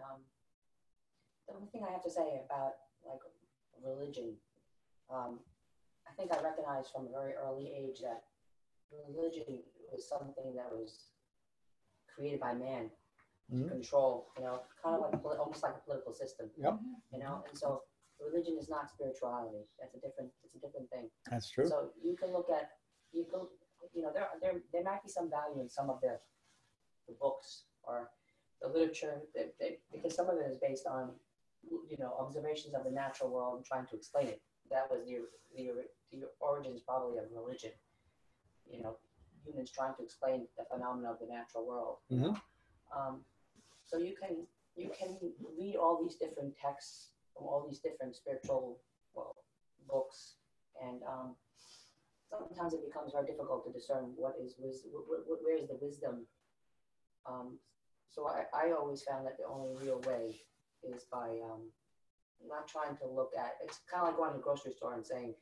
the only thing I have to say about like religion, I think I recognized from a very early age that religion was something that was created by man to control, you know, kind of like almost like a political system. Yep. You know, and so religion is not spirituality. It's a different thing. That's true. So you can look at, you know, there might be some value in some of the books or the literature, because some of it is based on, you know, observations of the natural world and trying to explain it. That was the origins probably of religion. You know, humans trying to explain the phenomena of the natural world. Mm-hmm. So you can read all these different texts from all these different spiritual books, and sometimes it becomes very difficult to discern what is wisdom, where is the wisdom. So I always found that the only real way is by not trying to look at, it's kind of like going to the grocery store and saying,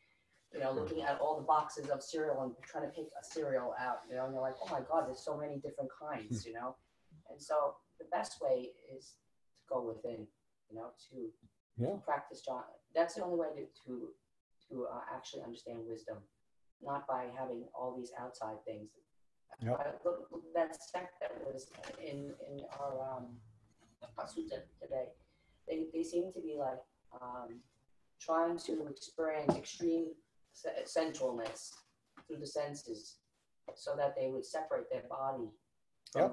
you know, looking at all the boxes of cereal and trying to pick a cereal out, you know, and you're like, oh my God, there's so many different kinds, you know? And so the best way is to go within, you know, to practice jhana. That's the only way to actually understand wisdom, not by having all these outside things. Yep. That sect that was in our sutta today, they seem to be like trying to experience extreme sensualness through the senses, so that they would separate their body from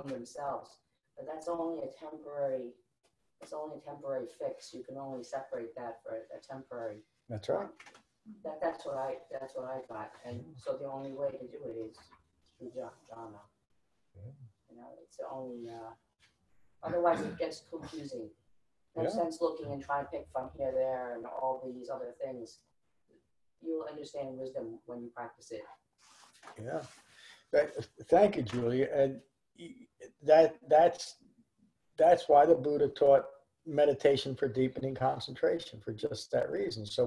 themselves. But that's only a temporary. It's only a temporary fix. You can only separate that for a temporary. That's right. That's what I got, and so the only way to do it is through jhana. You know, it's the only. Otherwise, it gets confusing. No sense looking and trying to pick from here, there, and all these other things. You'll understand wisdom when you practice it. Yeah. Thank you, Julia. And that's why the Buddha taught meditation for deepening concentration, for just that reason. So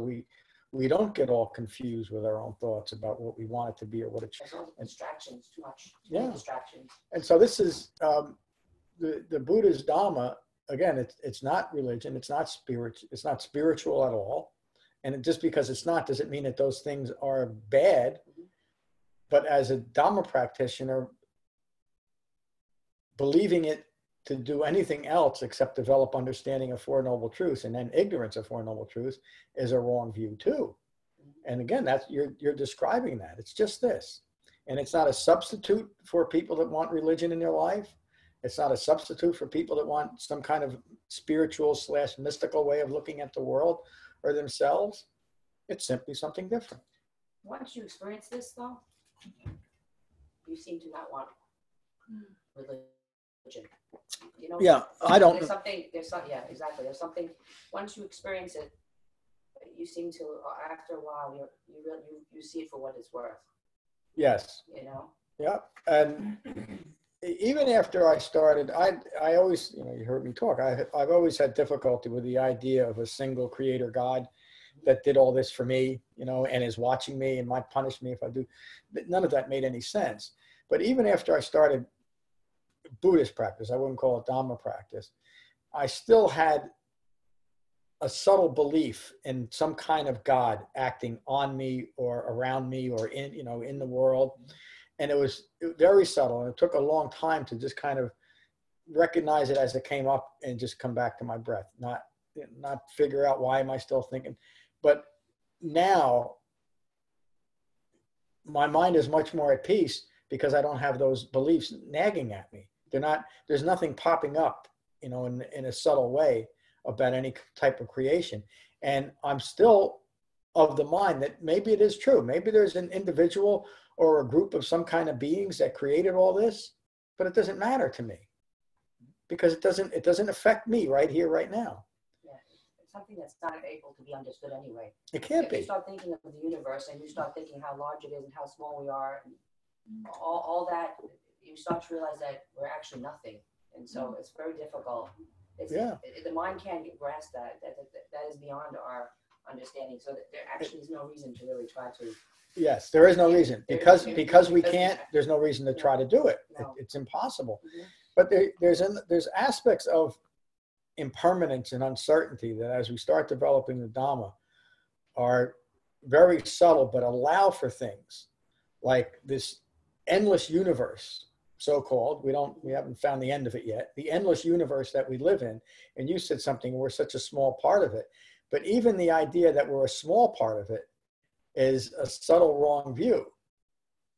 we don't get all confused with our own thoughts about what we want it to be or what it should. Distractions, too much. Many distractions. And so this is the Buddha's Dhamma. Again, it's not religion. It's not spiritual at all. And just because it's not doesn't mean that those things are bad. But as a Dhamma practitioner, believing it to do anything else except develop understanding of Four Noble Truths and then ignorance of Four Noble Truths is a wrong view too. And again, that's you're describing that. It's just this. And it's not a substitute for people that want religion in their life. It's not a substitute for people that want some kind of spiritual / mystical way of looking at the world or themselves. It's simply something different. once you experience this, though, you seem to not want religion. You know? Yeah, I don't. There's something. Yeah, exactly. There's something. Once you experience it, you seem to. After a while, you see it for what it's worth. Yes. You know. Yeah, and even after I started, I always, you heard me talk. I've always had difficulty with the idea of a single creator God that did all this for me, and is watching me and might punish me if I do. None of that made any sense. But even after I started Buddhist practice, I wouldn't call it Dhamma practice, I still had a subtle belief in some kind of God acting on me or around me or in the world. And it was very subtle, and it took a long time to just kind of recognize it as it came up and just come back to my breath, not figure out why am I still thinking. But now my mind is much more at peace because I don't have those beliefs nagging at me. There's nothing popping up, in a subtle way about any type of creation. And I'm still of the mind that maybe it is true. Maybe there's an individual or a group of some kind of beings that created all this, but it doesn't matter to me because it doesn't affect me right here, right now. Yeah, it's something that's not able to be understood anyway. It can't if be. You start thinking of the universe and you start thinking how large it is and how small we are, and all that, you start to realize that we're actually nothing. And so it's very difficult. The mind can't grasp that. That is beyond our understanding. So there actually is no reason to really try to. Yes, there is no reason because we can't. There's no reason to try to do it. No. It's impossible. Mm-hmm. But there's aspects of impermanence and uncertainty that, as we start developing the Dhamma, are very subtle but allow for things like this endless universe, so-called. We haven't found the end of it yet. The endless universe that we live in, and you said something. We're such a small part of it. But even the idea that we're a small part of it is a subtle wrong view,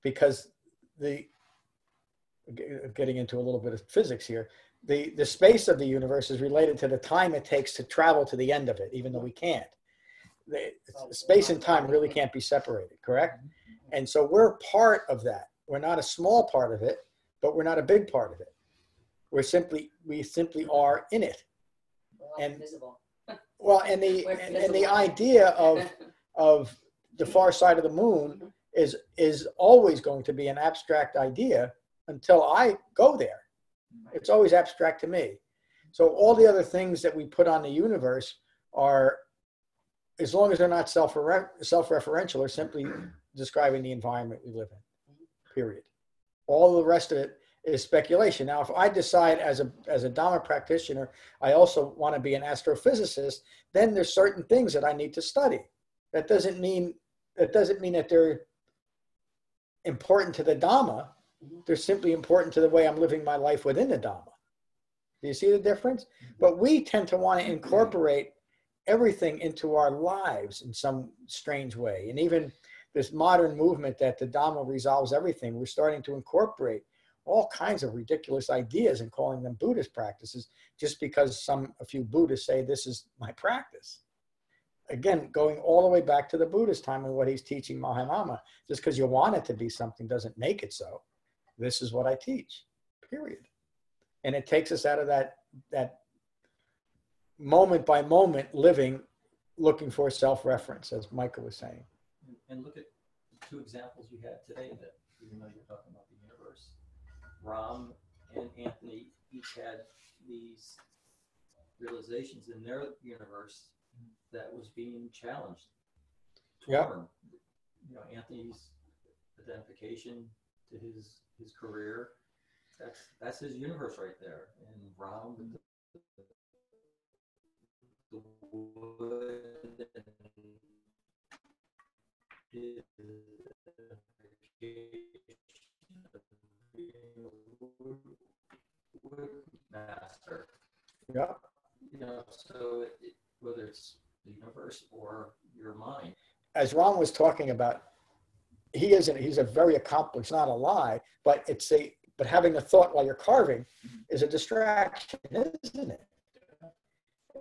because getting into a little bit of physics here, the space of the universe is related to the time it takes to travel to the end of it, even though we can't. Space and time really can't be separated, correct? And so we're part of that. We're not a small part of it, but we're not a big part of it. We simply are in it. And invisible. Well, and the idea of the far side of the moon is always going to be an abstract idea until I go there. It's always abstract to me. So all the other things that we put on the universe are, as long as they're not self-referential, are simply describing the environment we live in, period. All the rest of it is speculation. Now, if I decide as a Dhamma practitioner, I also want to be an astrophysicist, then there's certain things that I need to study. That doesn't mean that they're important to the Dhamma. They're simply important to the way I'm living my life within the Dhamma. Do you see the difference? But we tend to want to incorporate everything into our lives in some strange way. And even this modern movement that the Dhamma resolves everything, we're starting to incorporate all kinds of ridiculous ideas and calling them Buddhist practices just because a few Buddhists say this is my practice. Again, going all the way back to the Buddhist time and what he's teaching Mahanama, just because you want it to be something doesn't make it so. This is what I teach, period. And it takes us out of that moment by moment living, looking for self-reference, as Micah was saying. And look at the two examples you had today that, even though you're talking about the universe, Ram and Anthony each had these realizations in their universe that was being challenged. Torn. Anthony's identification to his career, that's his universe right there. And Ram with the wood and master. Yeah. So whether it's the universe or your mind. As Ron was talking about, he's a very accomplished, not a lie, but but having a thought while you're carving is a distraction, isn't it?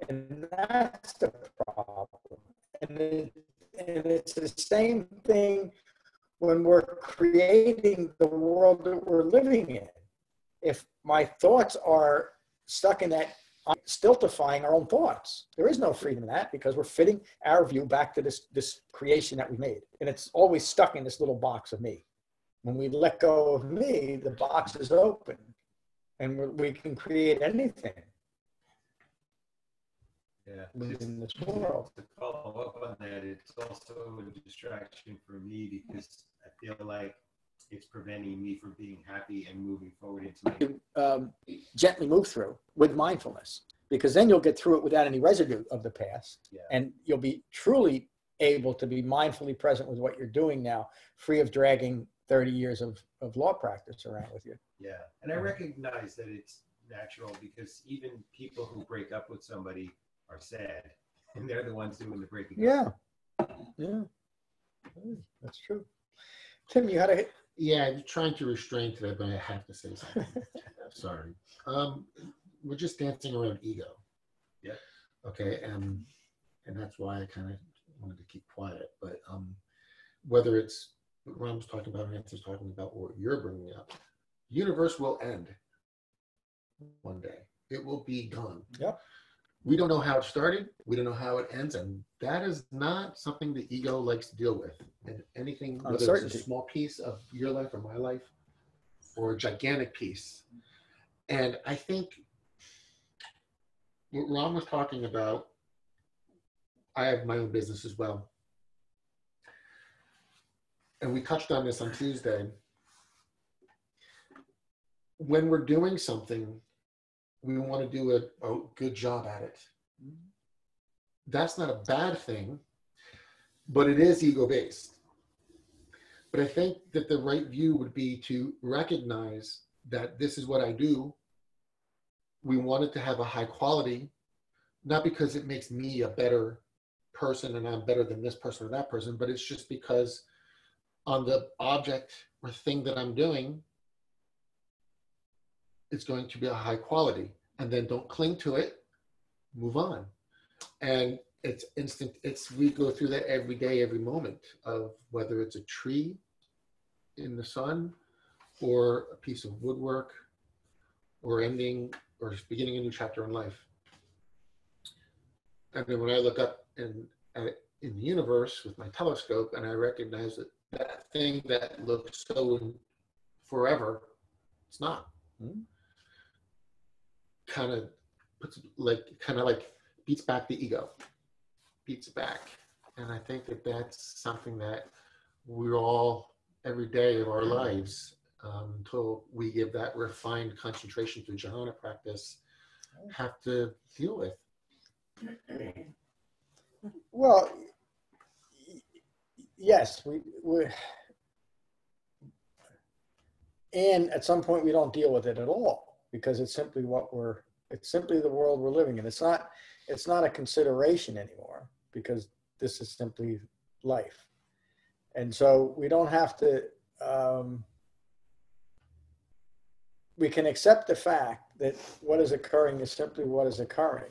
And that's the problem. And it's the same thing when we're creating the world that we're living in. If my thoughts are stuck in that, I'm stultifying our own thoughts. There is no freedom in that because we're fitting our view back to this creation that we made. And it's always stuck in this little box of me. When we let go of me, the box is open and we can create anything. Yeah. In this world. To follow up on that, it's also a distraction for me because I feel like it's preventing me from being happy and moving forward into my gently move through with mindfulness, because then you'll get through it without any residue of the past. Yeah. And you'll be truly able to be mindfully present with what you're doing now, free of dragging 30 years of law practice around with you. Yeah. And I recognize that it's natural because even people who break up with somebody are sad and they're the ones doing the breaking up. Yeah. That's true. Tim, you had a... Yeah, I'm trying to restrain today, but I have to say something. Sorry. We're just dancing around ego. Yeah. Okay, and that's why I kind of wanted to keep quiet. But whether it's what Ron was talking about, Nancy's talking about, or you're bringing up, the universe will end one day. It will be gone. Yep. We don't know how it started. We don't know how it ends. And that is not something the ego likes to deal with. And anything, whether it's a small piece of your life or my life, or a gigantic piece. And I think what Ron was talking about, I have my own business as well. And we touched on this on Tuesday. When we're doing something, we want to do a good job at it. That's not a bad thing, but it is ego-based. But I think that the right view would be to recognize that this is what I do. We want it to have a high quality, not because it makes me a better person and I'm better than this person or that person, but it's just because on the object or thing that I'm doing, it's going to be a high quality. And then don't cling to it, move on. And it's instant, we go through that every day, every moment of whether it's a tree in the sun or a piece of woodwork or ending or beginning a new chapter in life. And then when I look up in the universe with my telescope and I recognize that thing that looks so forever, it's not. Kind of beats back the ego, beats it back. And I think that that's something that we're all, every day of our lives, until we give that refined concentration through jhana practice, have to deal with. Well, yes, we and at some point we don't deal with it at all because it's simply it's simply the world we're living in. It's not a consideration anymore because this is simply life. And so we don't have to, we can accept the fact that what is occurring is simply what is occurring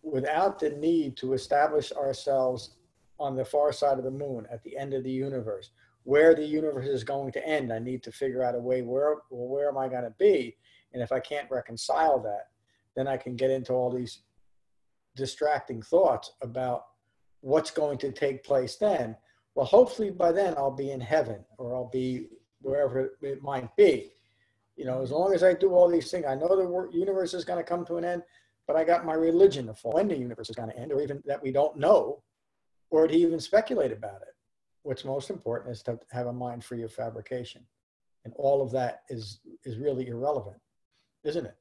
without the need to establish ourselves on the far side of the moon at the end of the universe. Where the universe is going to end, I need to figure out a way, where am I going to be? And if I can't reconcile that, then I can get into all these distracting thoughts about what's going to take place then. Well, hopefully by then I'll be in heaven or I'll be wherever it might be. You know, as long as I do all these things, I know the universe is going to come to an end, but I got my religion to follow when the universe is going to end, or even that we don't know, or to even speculate about it. What's most important is to have a mind free of fabrication. And all of that is really irrelevant, isn't it?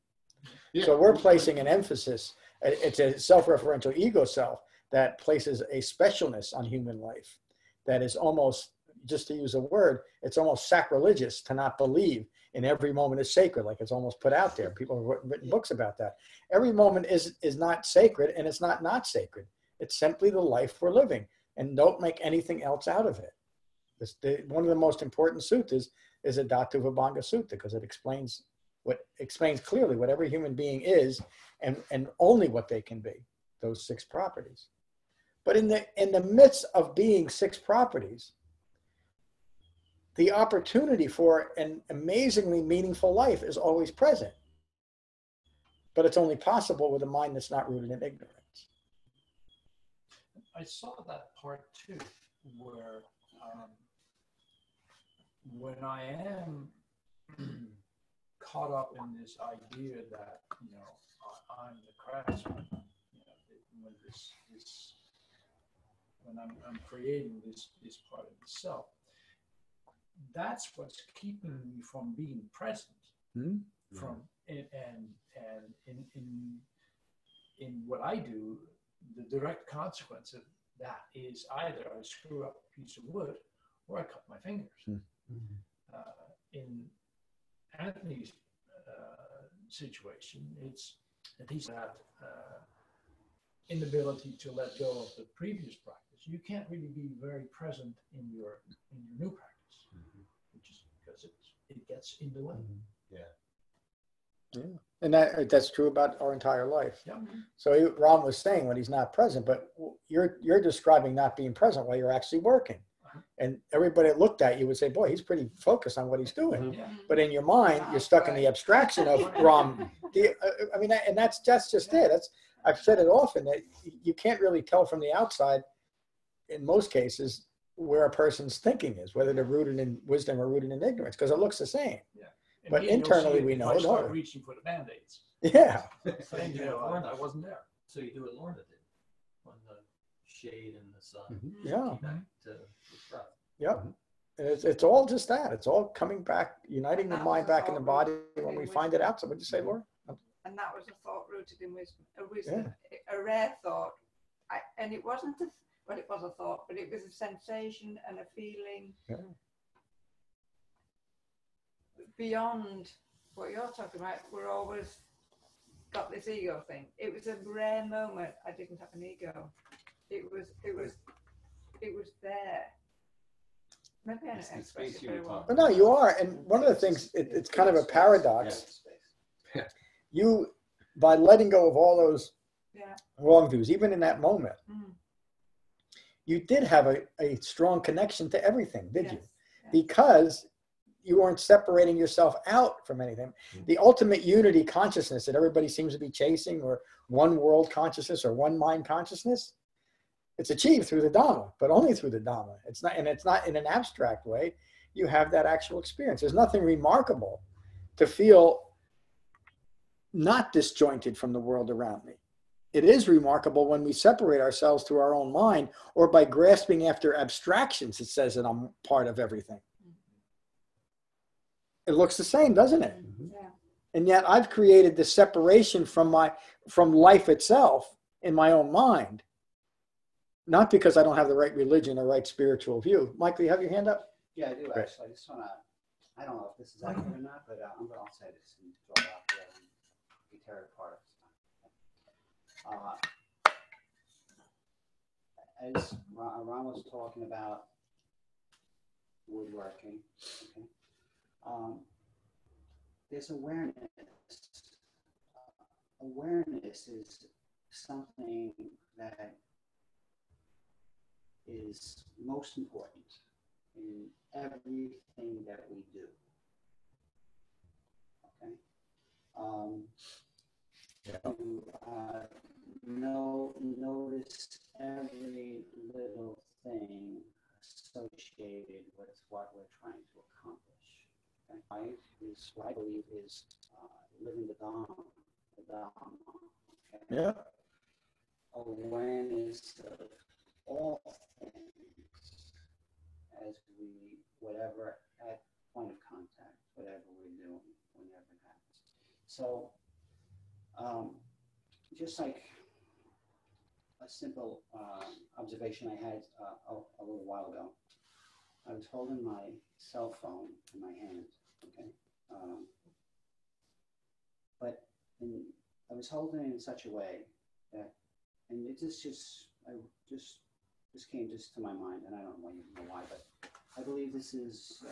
Yeah. So we're placing an emphasis, it's a self-referential ego self that places a specialness on human life that is almost, just to use a word, it's almost sacrilegious to not believe in every moment is sacred, like it's almost put out there. People have written books about that. Every moment is not sacred, and it's not sacred. It's simply the life we're living, and don't make anything else out of it. One of the most important suttas is the Dukkha Sutta, because it explains clearly what every human being is and only what they can be, those 6 properties. But in the midst of being 6 properties, the opportunity for an amazingly meaningful life is always present. But it's only possible with a mind that's not rooted in ignorance. I saw that part too, where when I am caught up in this idea that, you know, I'm the craftsman, you know, when I'm creating this part of the self, that's what's keeping me from being present. Mm-hmm. From and in what I do, the direct consequence of that is either I screw up a piece of wood or I cut my fingers. Mm-hmm. In Anthony's situation, it's that he's had inability to let go of the previous practice. You can't really be very present in your new practice, mm-hmm. which is because it gets in the way. Mm-hmm. Yeah. Yeah, and that's true about our entire life. Yeah. So Ron was saying when he's not present, but you're describing not being present while you're actually working. And everybody that looked at you would say, boy, he's pretty focused on what he's doing. Yeah. But in your mind, you're stuck in the abstraction of Ram. I mean, and that's just it. I've said it often that you can't really tell from the outside, in most cases, where a person's thinking is, whether they're rooted in wisdom or rooted in ignorance, because it looks the same. Yeah. But internally, we know. I start reaching for the Band-Aids. Yeah. And, you know, I wasn't there. So you do what Lorna did when the shade and the sun. Mm-hmm. Yeah. Came back to the breath. Yep. It's all just that. It's all coming back, uniting the mind back in the body when we find it out. So what'd you say, Laura? And that was a thought rooted in wisdom, a rare thought. And it wasn't it was a thought, but it was a sensation and a feeling beyond what you're talking about. We're always got this ego thing. It was a rare moment. I didn't have an ego. It was there. Maybe I didn't express it very well. But no, you are. And one of the things, it's kind of a paradox. Yeah. You, by letting go of all those wrong views, even in that moment, you did have a strong connection to everything, did you? Yes. Because you weren't separating yourself out from anything. The ultimate unity consciousness that everybody seems to be chasing, or one world consciousness or one mind consciousness, it's achieved through the Dhamma, but only through the Dhamma. It's not in an abstract way. You have that actual experience. There's nothing remarkable to feel not disjointed from the world around me. It is remarkable when we separate ourselves through our own mind, or by grasping after abstractions, it says that I'm part of everything. It looks the same, doesn't it? Yeah. And yet I've created this separation from life itself in my own mind. Not because I don't have the right religion or right spiritual view. Michael, you have your hand up? Yeah, I do actually. I just want to, I don't know if this is accurate or not, but I'll say this and throw it out there and be tear it apart. As Ron was talking about woodworking, okay, there's awareness. Awareness is something that is most important in everything that we do. Okay. Notice every little thing associated with what we're trying to accomplish. Okay. Life is what I believe is living the Dhamma. Okay. Yeah. Awareness of all things as we, whatever, at point of contact, whatever we're doing, whenever it happens. So, just like a simple observation I had a little while ago, I was holding my cell phone in my hand, okay? But I was holding it in such a way that, and it just came just to my mind, and I don't know why, but I believe this is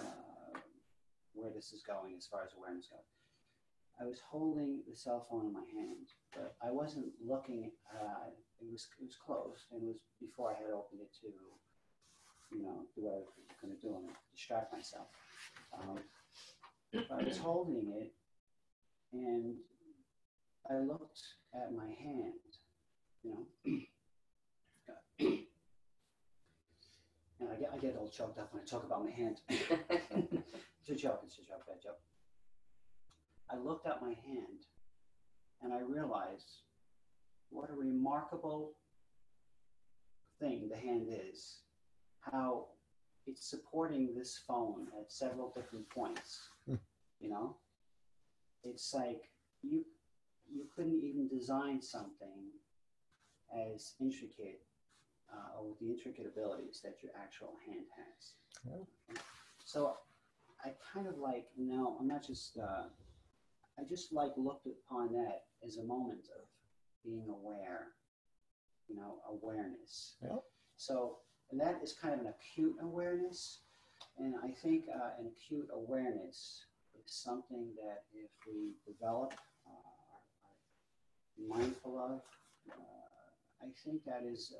where this is going as far as awareness goes. I was holding the cell phone in my hand, but I wasn't looking. It was closed, and it was before I had opened it to do what I'm going to do and distract myself. I was holding it, and I looked at my hand, and I get all choked up when I talk about my hand. It's a joke, bad joke. I looked at my hand, and I realized what a remarkable thing the hand is, how it's supporting this phone at several different points. It's like you couldn't even design something as intricate or with the intricate abilities that your actual hand has. Yeah. So I kind of like, I'm not just I just looked upon that as a moment of being aware, awareness. Yeah. So, and that is kind of an acute awareness. And I think an acute awareness is something that if we develop, are mindful of, I think that is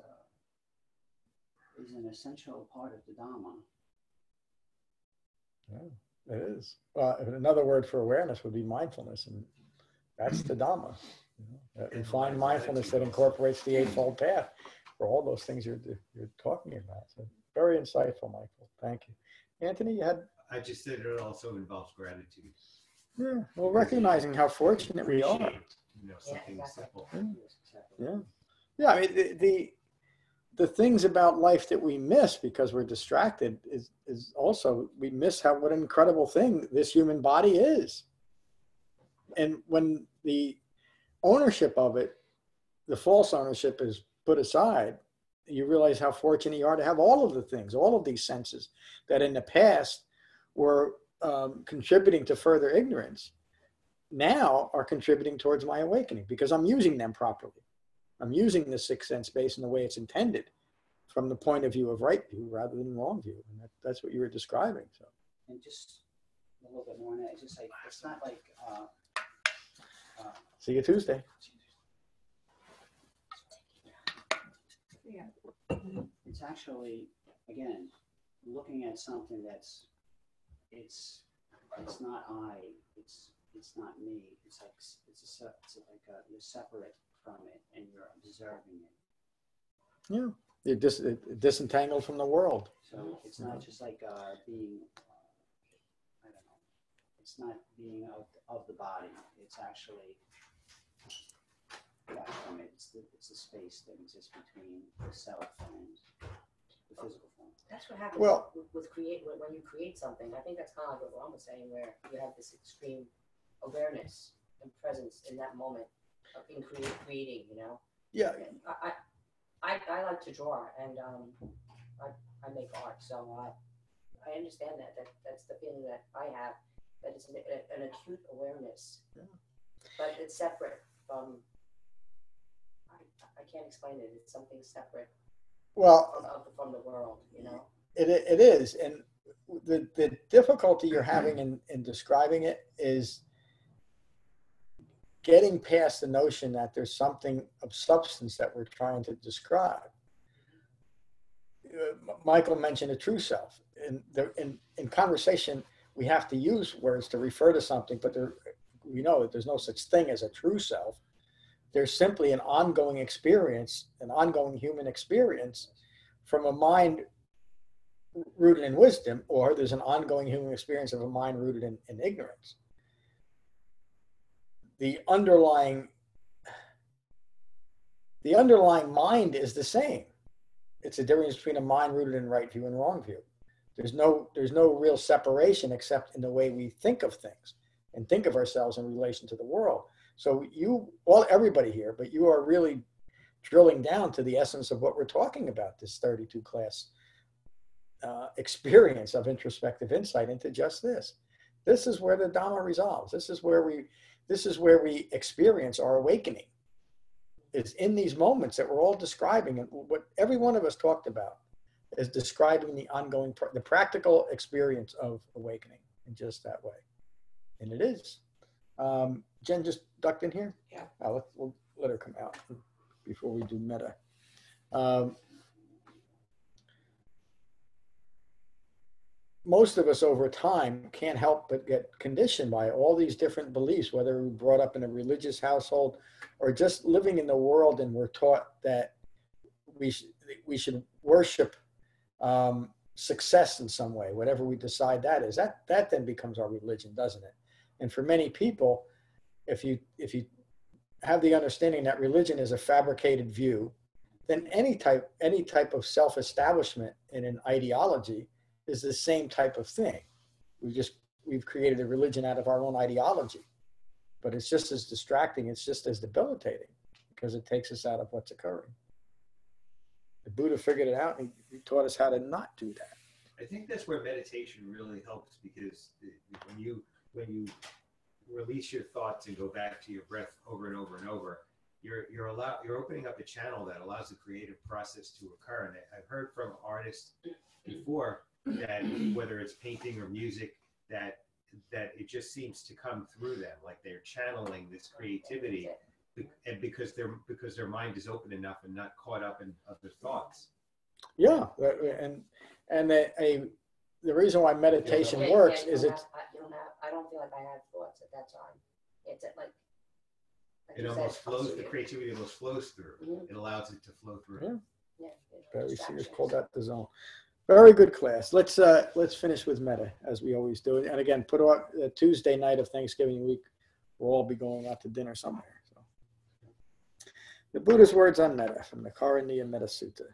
an essential part of the Dhamma. Yeah, it is. Another word for awareness would be mindfulness, and that's the Dhamma. Refined mindfulness that incorporates the Eightfold Path for all those things you're talking about. So very insightful, Michael. Thank you. Anthony, you had... I just said it also involves gratitude. Yeah, well, recognizing how fortunate we are. Something simple. Yeah, I mean, the things about life that we miss because we're distracted is also, we miss what an incredible thing this human body is. And when the ownership of it, the false ownership, is put aside, you realize how fortunate you are to have all of the things, all of these senses that in the past were contributing to further ignorance, now are contributing towards my awakening because I'm using them properly. I'm using the sixth sense base in the way it's intended, from the point of view of right view rather than wrong view. And that's what you were describing. So, and just a little bit more on that, it's just like, it's not like... see you Tuesday. Yeah. It's actually, again, looking at something that's, it's not I, it's not me. It's like you're separate from it and you're observing it. Yeah, you're disentangled from the world. So it's not just like being, I don't know, it's not being of the body. It's actually back from it. It's the space that exists between the self and the physical form. That's what happens with when you create something. I think that's kind of like what Ron was saying, where you have this extreme awareness and presence in that moment in creating. Yeah. I like to draw, and I make art, so I understand that's the feeling that I have. That it's an acute awareness, but it's separate from. I can't explain it. It's something separate. Well, from the world, It is, and the difficulty you're having in describing it is getting past the notion that there's something of substance that we're trying to describe. Michael mentioned a true self. In conversation, we have to use words to refer to something, but we know that there's no such thing as a true self. There's simply an ongoing experience, an ongoing human experience from a mind rooted in wisdom, or there's an ongoing human experience of a mind rooted in ignorance. The underlying mind is the same. It's a difference between a mind rooted in right view and wrong view. There's no real separation except in the way we think of things and think of ourselves in relation to the world. So everybody here, but you are really drilling down to the essence of what we're talking about, this 32 class experience of introspective insight into just this. This is where the Dhamma resolves. This is where we experience our awakening. It's in these moments that we're all describing, and what every one of us talked about is describing the practical experience of awakening in just that way. And it is. Jen just ducked in here? Yeah. We'll let her come out before we do meta. most of us over time can't help but get conditioned by all these different beliefs, whether we were brought up in a religious household or just living in the world and we're taught that we should worship success in some way, whatever we decide that is. That then becomes our religion, doesn't it? And for many people, if you have the understanding that religion is a fabricated view, then any type of self-establishment in an ideology is the same type of thing. We've created a religion out of our own ideology, but it's just as distracting. It's just as debilitating because it takes us out of what's occurring. The Buddha figured it out, and he taught us how to not do that. I think that's where meditation really helps, because when you release your thoughts and go back to your breath over and over and over, you're opening up a channel that allows the creative process to occur. And I've heard from artists before that whether it's painting or music, that it just seems to come through them, like they're channeling this creativity, and because their mind is open enough and not caught up in other thoughts. Yeah, and the reason why meditation works is it's. I don't feel like I have thoughts at that time. It's like it almost flows. The creativity almost flows through. Mm-hmm. It allows it to flow through. Yeah. Very serious. Call that the zone. Very good class. Let's finish with metta as we always do. And again, put out Tuesday night of Thanksgiving week. We'll all be going out to dinner somewhere. So, the Buddha's words on metta from the Karaniya Metta Sutta.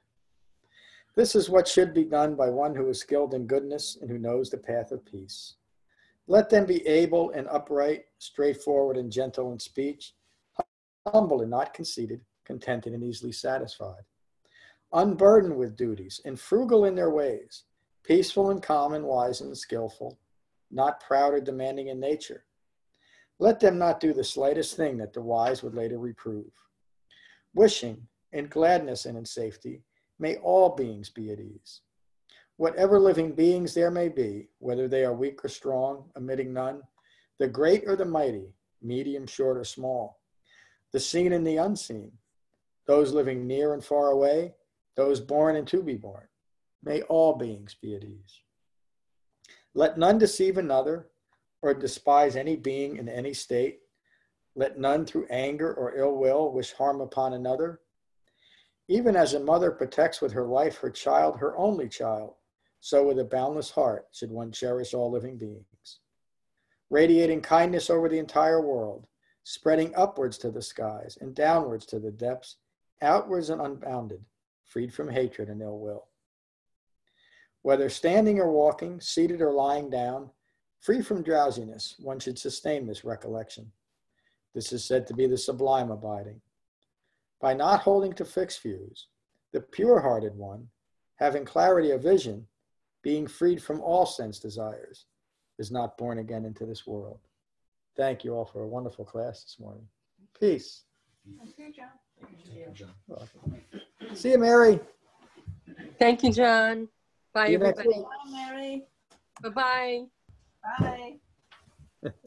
This is what should be done by one who is skilled in goodness and who knows the path of peace. Let them be able and upright, straightforward and gentle in speech, humble and not conceited, contented and easily satisfied, unburdened with duties and frugal in their ways, peaceful and calm and wise and skillful, not proud or demanding in nature. Let them not do the slightest thing that the wise would later reprove. Wishing, in gladness and in safety, may all beings be at ease. Whatever living beings there may be, whether they are weak or strong, omitting none, the great or the mighty, medium, short, or small, the seen and the unseen, those living near and far away, those born and to be born, may all beings be at ease. Let none deceive another or despise any being in any state. Let none through anger or ill will wish harm upon another. Even as a mother protects with her life her child, her only child, so with a boundless heart should one cherish all living beings. Radiating kindness over the entire world, spreading upwards to the skies and downwards to the depths, outwards and unbounded, freed from hatred and ill will. Whether standing or walking, seated or lying down, free from drowsiness, one should sustain this recollection. This is said to be the sublime abiding. By not holding to fixed views, the pure-hearted one, having clarity of vision, being freed from all sense desires, is not born again into this world. Thank you all for a wonderful class this morning. Peace. Thank you, John. Thank you, John. Welcome. See you, Mary. Thank you, John. Bye, See you next everybody. week. Bye, Mary. Bye-bye. Bye.